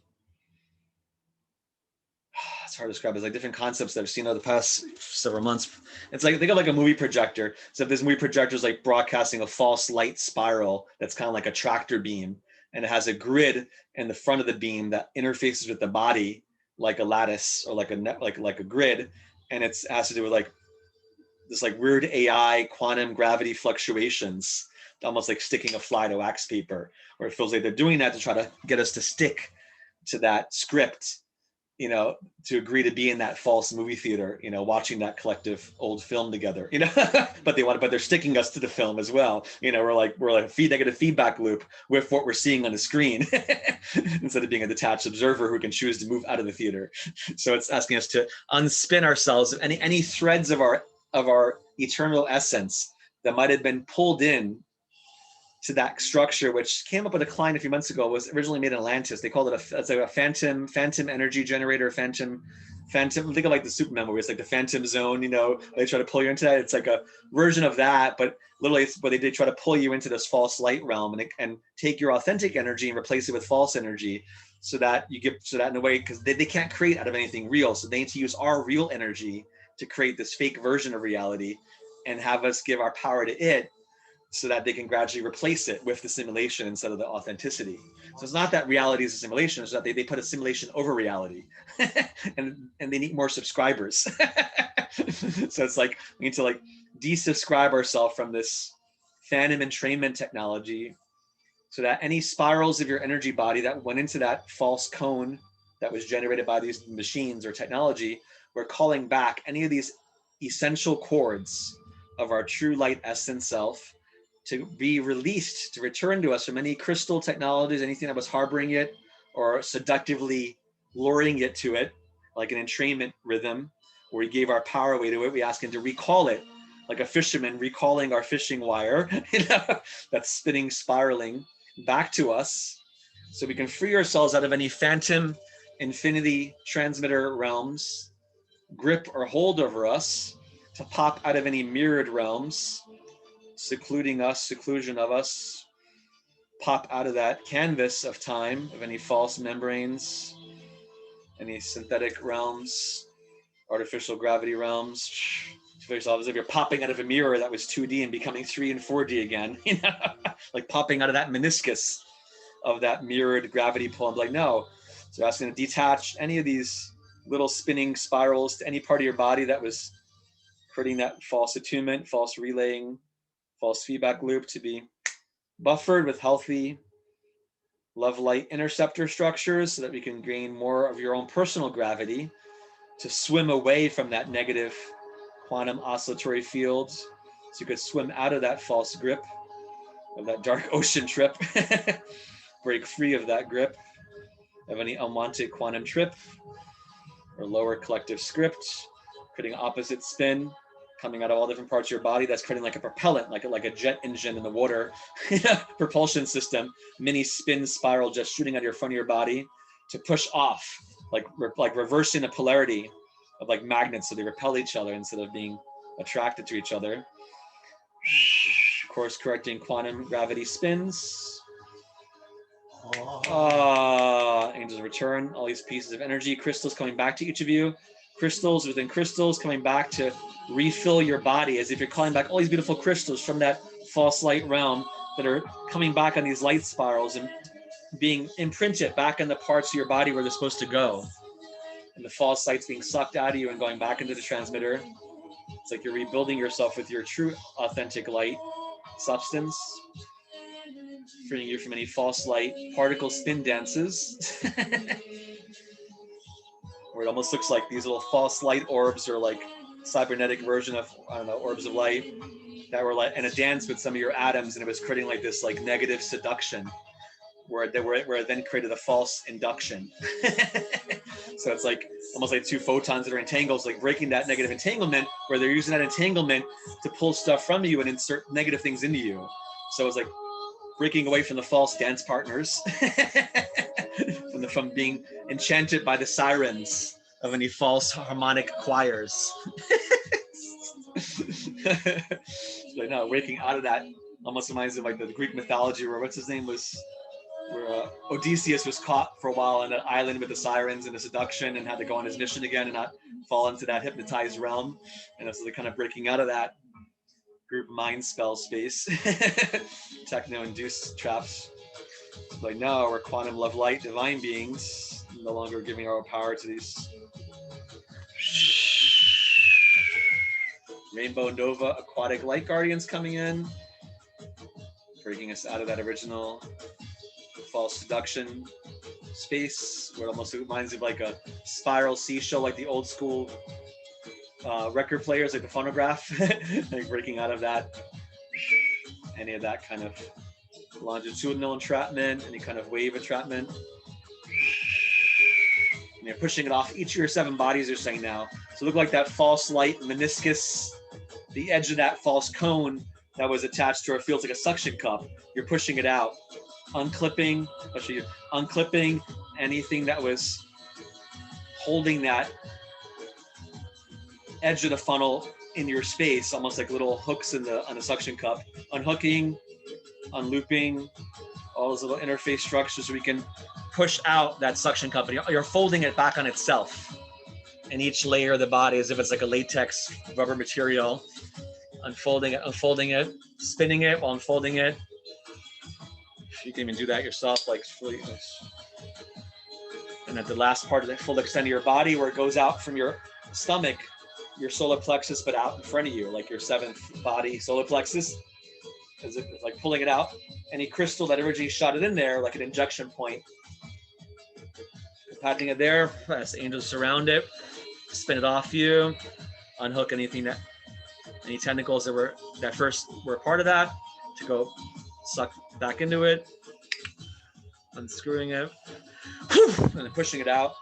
it's hard to describe. It's like different concepts that I've seen over the past several months. It's like, think of like a movie projector. So if this movie projector is like broadcasting a false light spiral that's kind of like a tractor beam, and it has a grid in the front of the beam that interfaces with the body like a lattice or like a grid, and it has to do with like this like weird AI quantum gravity fluctuations, almost like sticking a fly to wax paper, where it feels like they're doing that to try to get us to stick to that script, you know, to agree to be in that false movie theater, you know, watching that collective old film together, you know, but they're sticking us to the film as well. You know, we're like a negative feedback loop with what we're seeing on the screen instead of being a detached observer who can choose to move out of the theater. So it's asking us to unspin ourselves of any threads of our eternal essence that might have been pulled in to that structure, which came up with a client a few months ago, was originally made in Atlantis. They called it it's like a phantom energy generator, phantom. Think of like the Superman movie. It's like the phantom zone, you know, they try to pull you into that. It's like a version of that, but literally but they did try to pull you into this false light realm and take your authentic energy and replace it with false energy, so that in a way, because they can't create out of anything real. So they need to use our real energy to create this fake version of reality and have us give our power to it, so that they can gradually replace it with the simulation instead of the authenticity. So it's not that reality is a simulation, it's that they put a simulation over reality and they need more subscribers. So it's like we need to like desubscribe ourselves from this phantom entrainment technology, so that any spirals of your energy body that went into that false cone that was generated by these machines or technology, we're calling back any of these essential chords of our true light essence self to be released, to return to us from any crystal technologies, anything that was harboring it or seductively luring it to it, like an entrainment rhythm where we gave our power away to it. We ask him to recall it, like a fisherman recalling our fishing wire, you know, that's spinning, spiraling back to us, so we can free ourselves out of any phantom infinity transmitter realms grip or hold over us, to pop out of any mirrored realms seclusion of us, pop out of that canvas of time, of any false membranes, any synthetic realms, artificial gravity realms, feel yourself as if you're popping out of a mirror that was 2D and becoming 3 and 4D again, you know, like popping out of that meniscus of that mirrored gravity pull. I'm like, no. So asking to detach any of these little spinning spirals to any part of your body that was creating that false attunement, false relaying, false feedback loop, to be buffered with healthy love light interceptor structures so that we can gain more of your own personal gravity to swim away from that negative quantum oscillatory field, so you could swim out of that false grip of that dark ocean trip, break free of that grip of any unwanted quantum trip or lower collective script, creating opposite spin coming out of all different parts of your body. That's creating like a propellant, like a jet engine in the water, propulsion system, mini spin spiral just shooting out of your front of your body to push off, like reversing the polarity of like magnets, so they repel each other instead of being attracted to each other. Course correcting quantum gravity spins. Angels return all these pieces of energy, crystals coming back to each of you, crystals within crystals coming back to refill your body, as if you're calling back all these beautiful crystals from that false light realm that are coming back on these light spirals and being imprinted back in the parts of your body where they're supposed to go. And the false light's being sucked out of you and going back into the transmitter. It's like you're rebuilding yourself with your true authentic light substance, freeing you from any false light particle spin dances. Where it almost looks like these little false light orbs are like cybernetic version of, I don't know, orbs of light that were like in a dance with some of your atoms, and it was creating like this like negative seduction where it then created a false induction. So it's like almost like two photons that are entangled, like breaking that negative entanglement, where they're using that entanglement to pull stuff from you and insert negative things into you. So it's like breaking away from the false dance partners, from being enchanted by the sirens of any false harmonic choirs. Like, no, waking out of that almost reminds me of like the Greek mythology where what's his name was, where Odysseus was caught for a while on an island with the sirens and the seduction and had to go on his mission again and not fall into that hypnotized realm. And so they're kind of breaking out of that group mind spell space, techno-induced traps. Like, no, we're quantum love light divine beings, no longer giving our power to these rainbow nova aquatic light guardians coming in, breaking us out of that original false seduction space where it almost reminds me of like a spiral seashell, like the old school record players, like the phonograph, like breaking out of that, any of that kind of longitudinal entrapment, any kind of wave entrapment. And you're pushing it off each of your 7 bodies, you're saying now. So look like that false light meniscus, the edge of that false cone that was attached to, or feels like a suction cup. You're pushing it out, unclipping, especially unclipping anything that was holding that edge of the funnel in your space, almost like little hooks on a suction cup. Unhooking, unlooping all those little interface structures so we can push out that suction cup. You're folding it back on itself in each layer of the body as if it's like a latex rubber material. Unfolding it, spinning it while unfolding it. You can even do that yourself, like fully. And at the last part of the full extent of your body, where it goes out from your stomach, your solar plexus, but out in front of you, like your 7th body solar plexus, as if like pulling it out. Any crystal that originally shot it in there, like an injection point. Patting it there, as angels surround it, spin it off you, unhook anything that, any tentacles that first were a part of that, to go suck back into it, unscrewing it, and then pushing it out.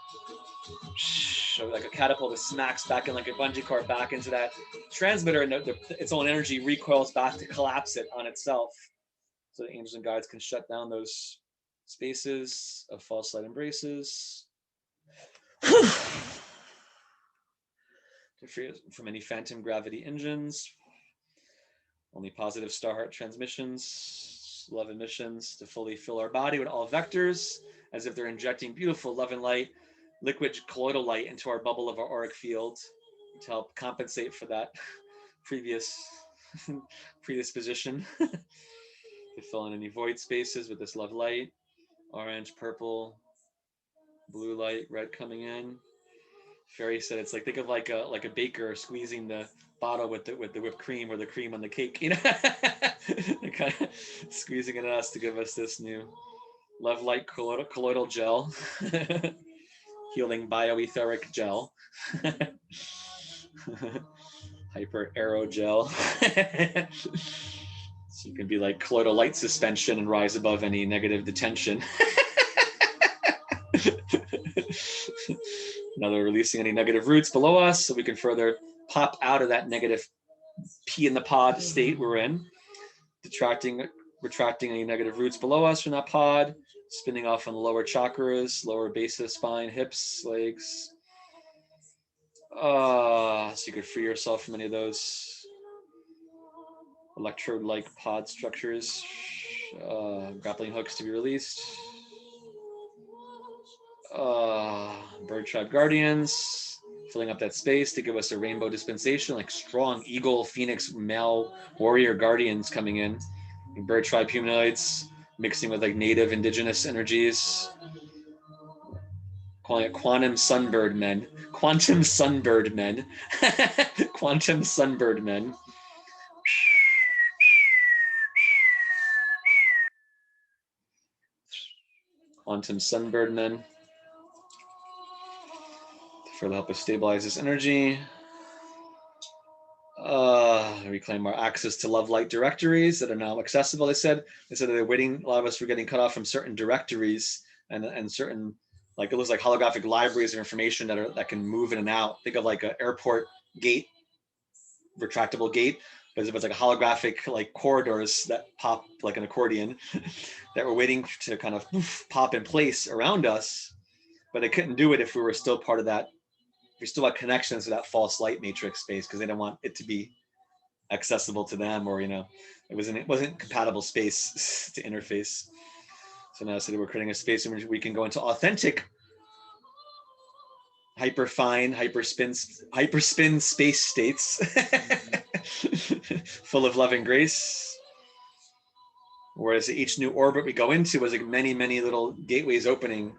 So like a catapult that smacks back in, like a bungee cord, back into that transmitter, and its own energy recoils back to collapse it on itself. So the angels and guides can shut down those spaces of false light embraces. To free us from any phantom gravity engines. Only positive star heart transmissions, love emissions to fully fill our body with all vectors, as if they're injecting beautiful love and light, liquid colloidal light into our bubble of our auric field to help compensate for that previous predisposition to fill in any void spaces with this love light. Orange, purple, blue light, red coming in. Fairy said it's like, think of like a baker squeezing the bottle with the whipped cream or the cream on the cake, you know, kind of squeezing it at us to give us this new love light colloidal gel, healing bioetheric gel, hyper aerogel. So you can be like colloidal light suspension and rise above any negative detention. Another releasing any negative roots below us so we can further pop out of that negative pea in the pod state we're in. Retracting any negative roots below us from that pod, spinning off on the lower chakras, lower bases, spine, hips, legs. So you could free yourself from any of those electrode-like pod structures. Grappling hooks to be released. Bird tribe guardians filling up that space to give us a rainbow dispensation, like strong eagle, phoenix, male warrior guardians coming in. Bird tribe humanoids mixing with like native indigenous energies. Calling it quantum sunbird men. Quantum sunbird men. Quantum sunbird men. Quantum sunbird men. To further help us stabilize this energy. Reclaim our access to love light directories that are now accessible. They said they're waiting. A lot of us were getting cut off from certain directories and certain, like, it looks like holographic libraries of information that can move in and out. Think of like an airport gate, retractable gate, but it's like a holographic like corridors that pop like an accordion that were waiting to kind of pop in place around us, but they couldn't do it if we were still part of that. We still had connections to that false light matrix space because they didn't want it to be accessible to them, or, you know, it wasn't compatible space to interface. So now we're creating a space in which we can go into authentic hyperfine hyperspin space states full of love and grace, whereas each new orbit we go into was like many little gateways opening,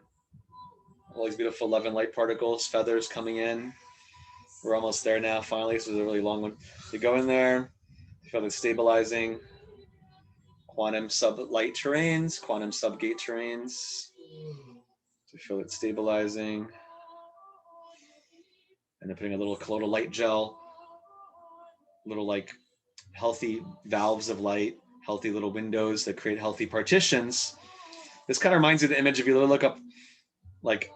all these beautiful love and light particles, feathers coming in. We're almost there now, finally. This is a really long one. You go in there, you feel it stabilizing. Quantum sub-light terrains, quantum sub-gate terrains. You feel it stabilizing. And then putting a little colloidal light gel, little like healthy valves of light, healthy little windows that create healthy partitions. This kind of reminds me of the image, if you look up like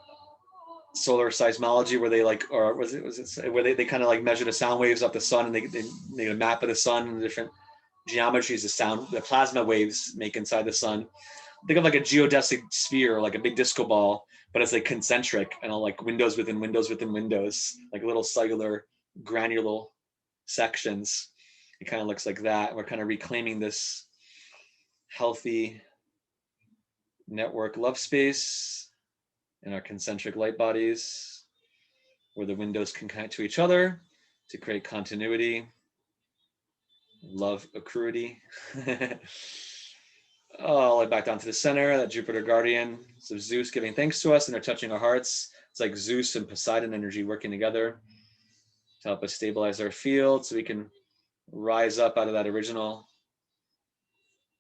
solar seismology, where they like, or was it where they kind of like measure the sound waves off the sun, and they make a map of the sun and the different geometries the plasma waves make inside the sun. Think of like a geodesic sphere, like a big disco ball, but it's like concentric and all like windows within windows within windows, like little cellular granular sections. It kind of looks like that. We're kind of reclaiming this healthy network love space in our concentric light bodies, where the windows can connect to each other to create continuity, love accruity. All the way back down to the center, that Jupiter guardian. So Zeus giving thanks to us, and they're touching our hearts. It's like Zeus and Poseidon energy working together to help us stabilize our field so we can rise up out of that original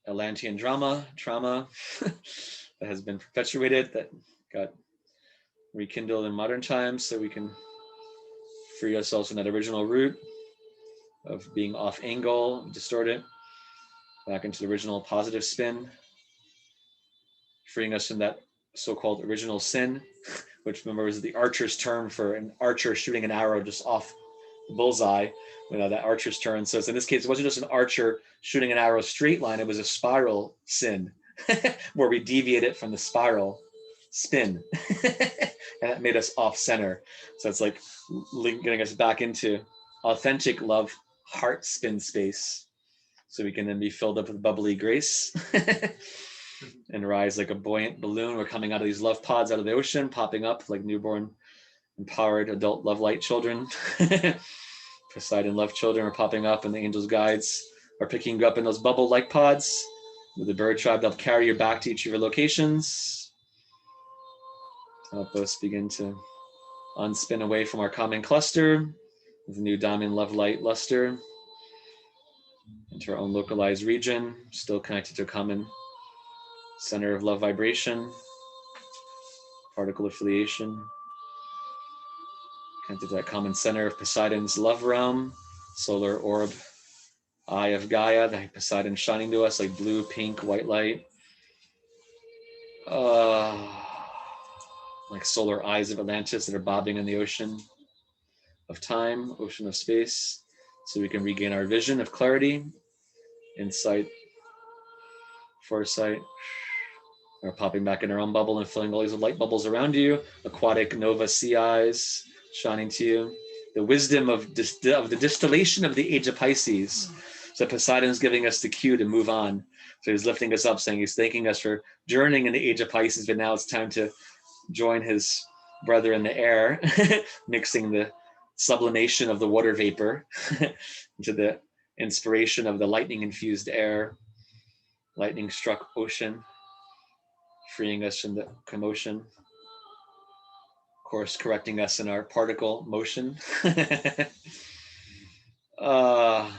Atlantean trauma that has been perpetuated, that got rekindled in modern times, so we can free ourselves from that original root of being off angle, distorted, back into the original positive spin, freeing us from that so-called original sin, which, remember, is the archer's term for an archer shooting an arrow just off the bullseye, you know, that archer's turn. So in this case, it wasn't just an archer shooting an arrow straight line, it was a spiral sin where we deviated from the spiral spin and that made us off center. So it's like getting us back into authentic love heart spin space, so we can then be filled up with bubbly grace and rise like a buoyant balloon. We're coming out of these love pods out of the ocean, popping up like newborn empowered adult love light children, Poseidon love children are popping up, and the angels' guides are picking you up in those bubble-like pods. With the bird tribe, they'll carry you back to each of your locations. Help us begin to unspin away from our common cluster with a new diamond love light luster into our own localized region, still connected to a common center of love vibration, particle affiliation, connected to that common center of Poseidon's love realm, solar orb, eye of Gaia, the Poseidon shining to us like blue, pink, white light. Like solar eyes of Atlantis that are bobbing in the ocean of time, ocean of space, so we can regain our vision of clarity, insight, foresight, or popping back in our own bubble and filling all these light bubbles around you, aquatic nova sea eyes shining to you, the wisdom of the distillation of the age of Pisces. So Poseidon's giving us the cue to move on. So he's lifting us up, saying he's thanking us for journeying in the age of Pisces, but now it's time to join his brother in the air, mixing the sublimation of the water vapor into the inspiration of the lightning infused air, lightning struck ocean, freeing us from the commotion, course correcting us in our particle motion.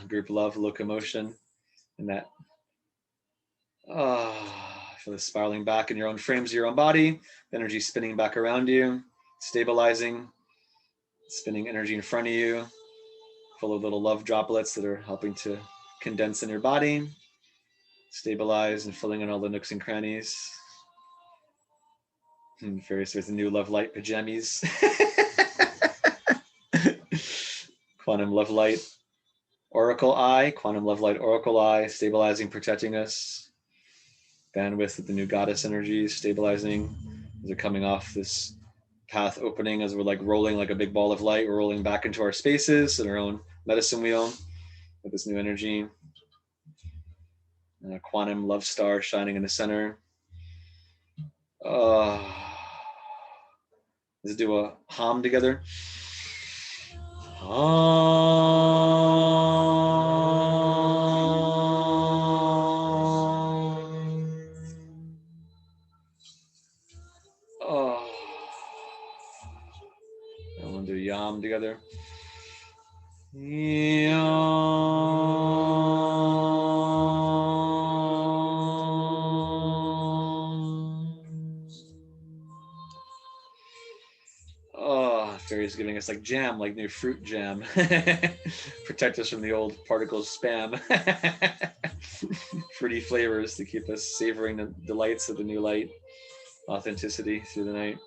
Group love, locomotion, and that feel the spiraling back in your own frames of your own body, the energy spinning back around you, stabilizing, spinning energy in front of you, full of little love droplets that are helping to condense in your body, stabilize and filling in all the nooks and crannies. Fairies with the new love light pajamas. Quantum love light oracle eye, quantum love light oracle eye, stabilizing, protecting us. Bandwidth with the new goddess energies, stabilizing as we're coming off this path opening, as we're like rolling like a big ball of light. We're rolling back into our spaces and our own medicine wheel with this new energy. And a quantum love star shining in the center. Let's do a hum together. And we'll do yam together. Fairies giving us like jam, like new fruit jam. Protect us from the old particles spam. Fruity flavors to keep us savoring the delights of the new light, authenticity through the night.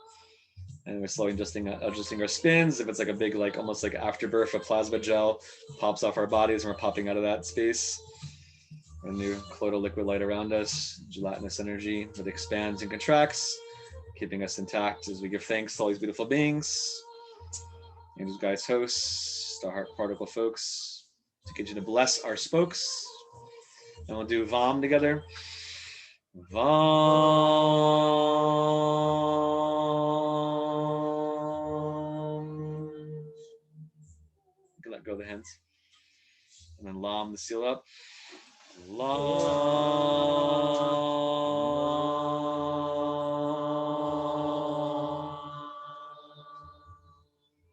And we're slowly adjusting our spins. If it's like a big, like almost like afterbirth, a plasma gel pops off our bodies and we're popping out of that space. A new colloidal liquid light around us, gelatinous energy that expands and contracts, keeping us intact as we give thanks to all these beautiful beings. Angels, guides, hosts, star heart particle folks, to get you to bless our spokes. And we'll do Vam together. Vam. You can let go of the hands. And then Lam to seal up.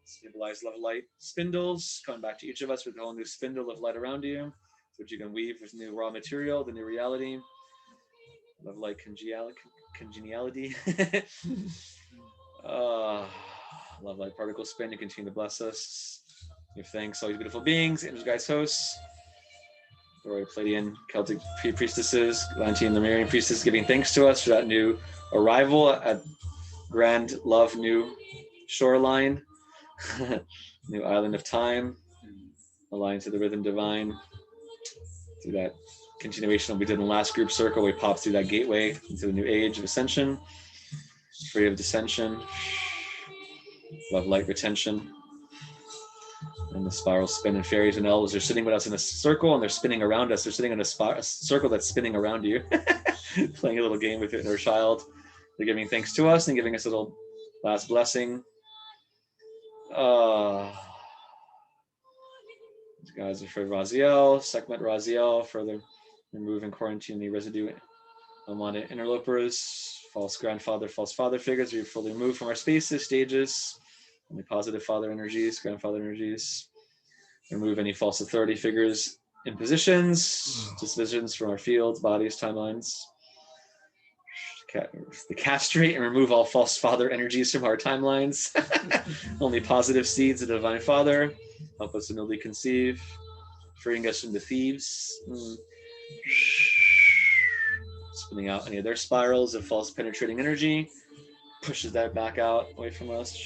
Stabilize love light spindles, coming back to each of us with a whole new spindle of light around you, which you can weave with new raw material, the new reality. Love light congeniality. Love light particle spin to continue to bless us. Give thanks to all these beautiful beings, angels, guides, hosts, Glory Pleiadian Celtic priestesses, Atlantean and Lemurian priestess, giving thanks to us for that new arrival at grand love new shoreline. New island of time, aligned to the rhythm divine. Through that continuation of what we did in the last group circle, we popped through that gateway into the new age of ascension, free of dissension, love light retention, and the spiral spin. And fairies and elves are sitting with us in a circle, and they're spinning around us. They're sitting in a circle that's spinning around you, playing a little game with your inner child. They're giving thanks to us and giving us a little last blessing. Guys are for Raziel, Sekhmet Raziel, further remove and quarantine any residue unwanted interlopers, false grandfather, false father figures. We fully remove from our spaces, stages, only positive father energies, grandfather energies. Remove any false authority figures, impositions, dispositions from our fields, bodies, timelines. The castrate and remove all false father energies from our timelines. Only positive seeds of the divine father. Help us to nobly conceive, freeing us from the thieves. Spinning out any of their spirals of false penetrating energy. Pushes that back out away from us.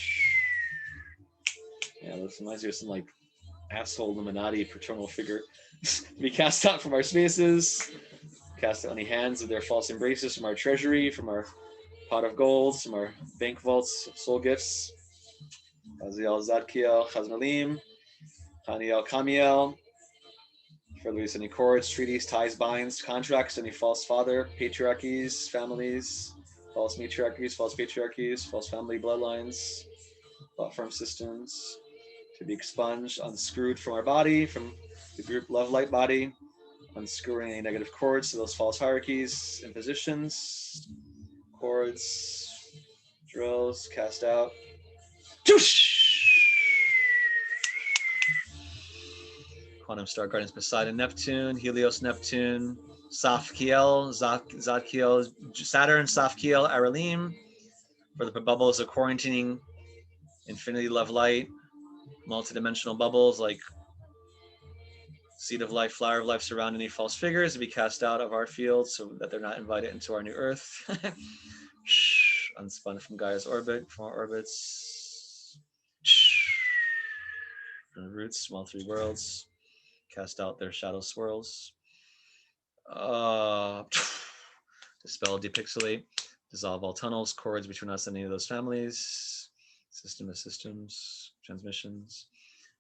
Yeah, this reminds me of some like asshole Illuminati paternal figure. Be cast out from our spaces. Cast out any hands of their false embraces from our treasury, from our pot of gold, from our bank vaults, soul gifts. Aziel Zadkiel, Chazmalim, Haniel Kamiel. For release any cords, treaties, ties, binds, contracts, any false father, patriarchies, families, false matriarchies, false patriarchies, false family bloodlines, platform systems, to be expunged, unscrewed from our body, from the group love light body, unscrewing any negative cords to those false hierarchies, impositions, cords, drills, cast out. Quantum Star Guardians Poseidon, Neptune, Helios, Neptune, Safkiel, Zadkiel, Saturn, Safkiel, Aralim, for the bubbles of quarantining, infinity love light, multidimensional bubbles like seed of life, flower of life surrounding any false figures to be cast out of our field so that they're not invited into our new earth. Unspun from Gaia's orbit, from our orbits. From the roots, small three worlds. Cast out their shadow swirls. Dispel, depixelate, dissolve all tunnels, cords between us and any of those families. System of systems, transmissions.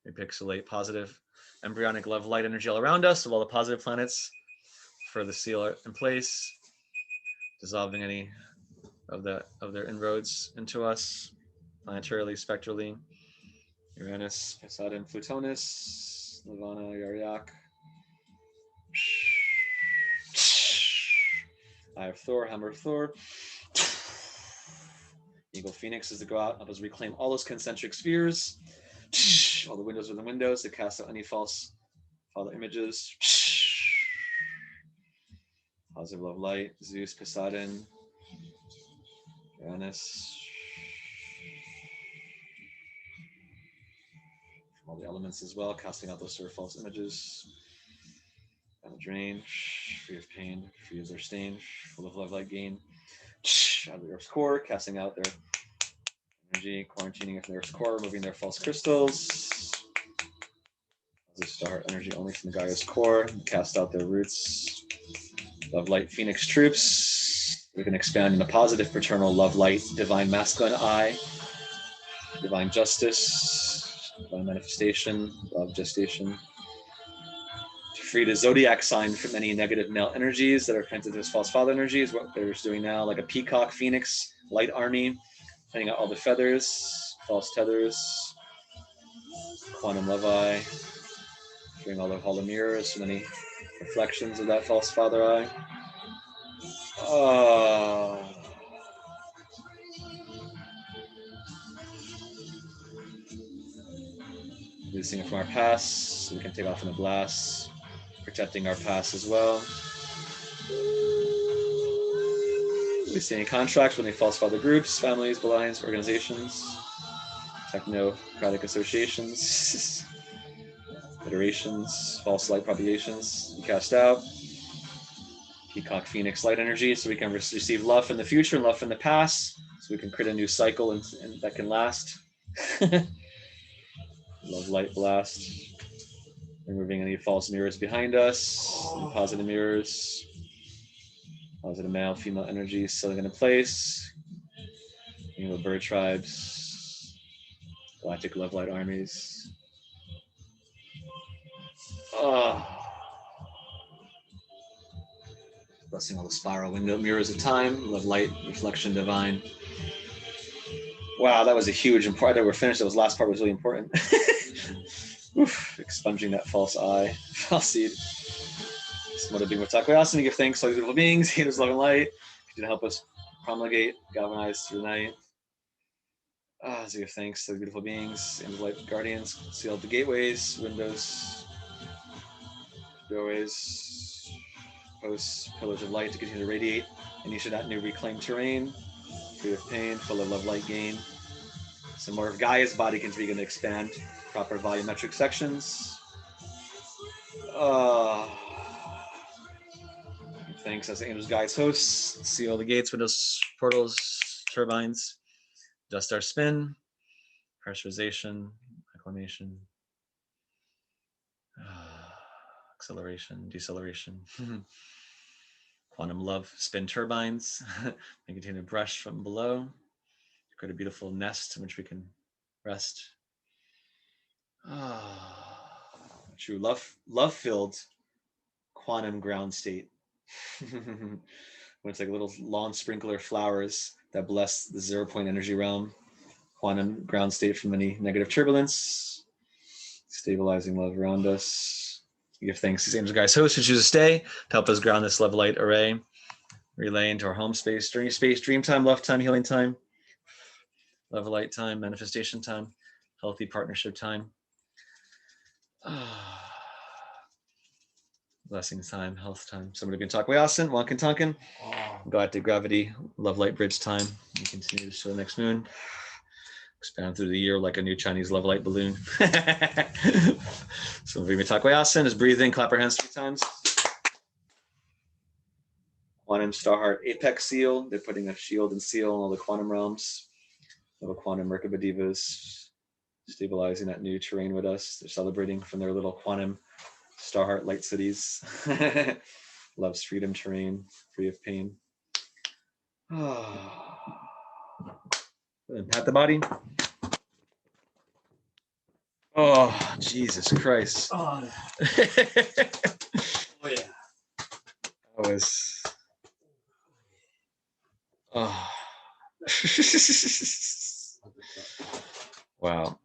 Repixelate positive embryonic love light energy all around us of all the positive planets for the seal in place, dissolving any of their inroads into us planetarily, spectrally. Uranus, Poseidon, Plutonus, Nirvana, Yaryak. Eye of Thor, Hammer of Thor. Eagle Phoenix is to go out, help us reclaim all those concentric spheres. All the windows within windows to cast out any false father images. Positive love light, Zeus, Poseidon, Uranus. From all the elements as well, casting out those sort of false images. And a drain, free of pain, free of their stain, full of love light gain. Out of the Earth's core, casting out their energy, quarantining from the Earth's core, removing their false crystals. The star energy only from the Gaia's core, cast out their roots. Love light Phoenix troops. We can expand in the positive paternal love light, divine masculine eye, divine justice, divine manifestation, love gestation. To free the zodiac sign from any negative male energies that are connected to this false father energies, what they're just doing now, like a peacock, phoenix, light army, cutting out all the feathers, false tethers, quantum love eye, freeing all the hollow mirrors from any reflections of that false father eye. Releasing it from our past so we can take off in the blast, protecting our past as well. Releasing any contracts with any false father groups, families, alliances, organizations, technocratic associations, federations, false light propagations, be cast out. Peacock Phoenix light energy so we can receive love in the future and love in the past so we can create a new cycle and that can last. Love light blast. Removing any false mirrors behind us, any positive mirrors, positive male, female energies settling into place. Animal bird tribes, galactic love light armies. Blessing all the spiral window mirrors of time, love light, reflection divine. Wow, that was a huge important. We're finished. That last part was really important. Oof, expunging that false eye, false seed. Smoda being Mutaku. Awesome, we give thanks to all these beautiful beings, healers, love and light. Continue to help us promulgate, galvanize through the night. As we give thanks to the beautiful beings, angel light guardians, seal the gateways, windows, doorways, posts, pillars of light to continue to radiate in each of that new reclaimed terrain, free of pain, full of love, light gain. Some more of Gaia's body can begin to expand, proper volumetric sections. Thanks as angels, guides, hosts, seal the gates, windows, portals, turbines, dust our spin, pressurization, acclimation, acceleration, deceleration, quantum love, spin turbines, and continue to brush from below, create a beautiful nest in which we can rest. True love-filled quantum ground state. When it's like little lawn sprinkler flowers that bless the 0 point energy realm. Quantum ground state from any negative turbulence. Stabilizing love around us. We give thanks to these angels, guys, hosts who choose to stay to help us ground this love light array. Relay into our home space, journey space, dream time, love time, healing time, love light time, manifestation time, healthy partnership time. Blessings time, health time. Somebody can talk Wayasin, Wankin Tonkin. Galactic gravity, love light bridge time. We continue to show the next moon. Expand through the year like a new Chinese love light balloon. So we talk Wayasin is breathing, clap our hands 3 times. Quantum Star Heart Apex Seal. They're putting a shield and seal in all the quantum realms. Little quantum Merkaba Divas stabilizing that new terrain with us. They're celebrating from their little quantum Star Heart Light Cities. Loves freedom terrain, free of pain. And pat the body. Oh, Jesus Christ. Oh, oh yeah. That was. Oh. Wow.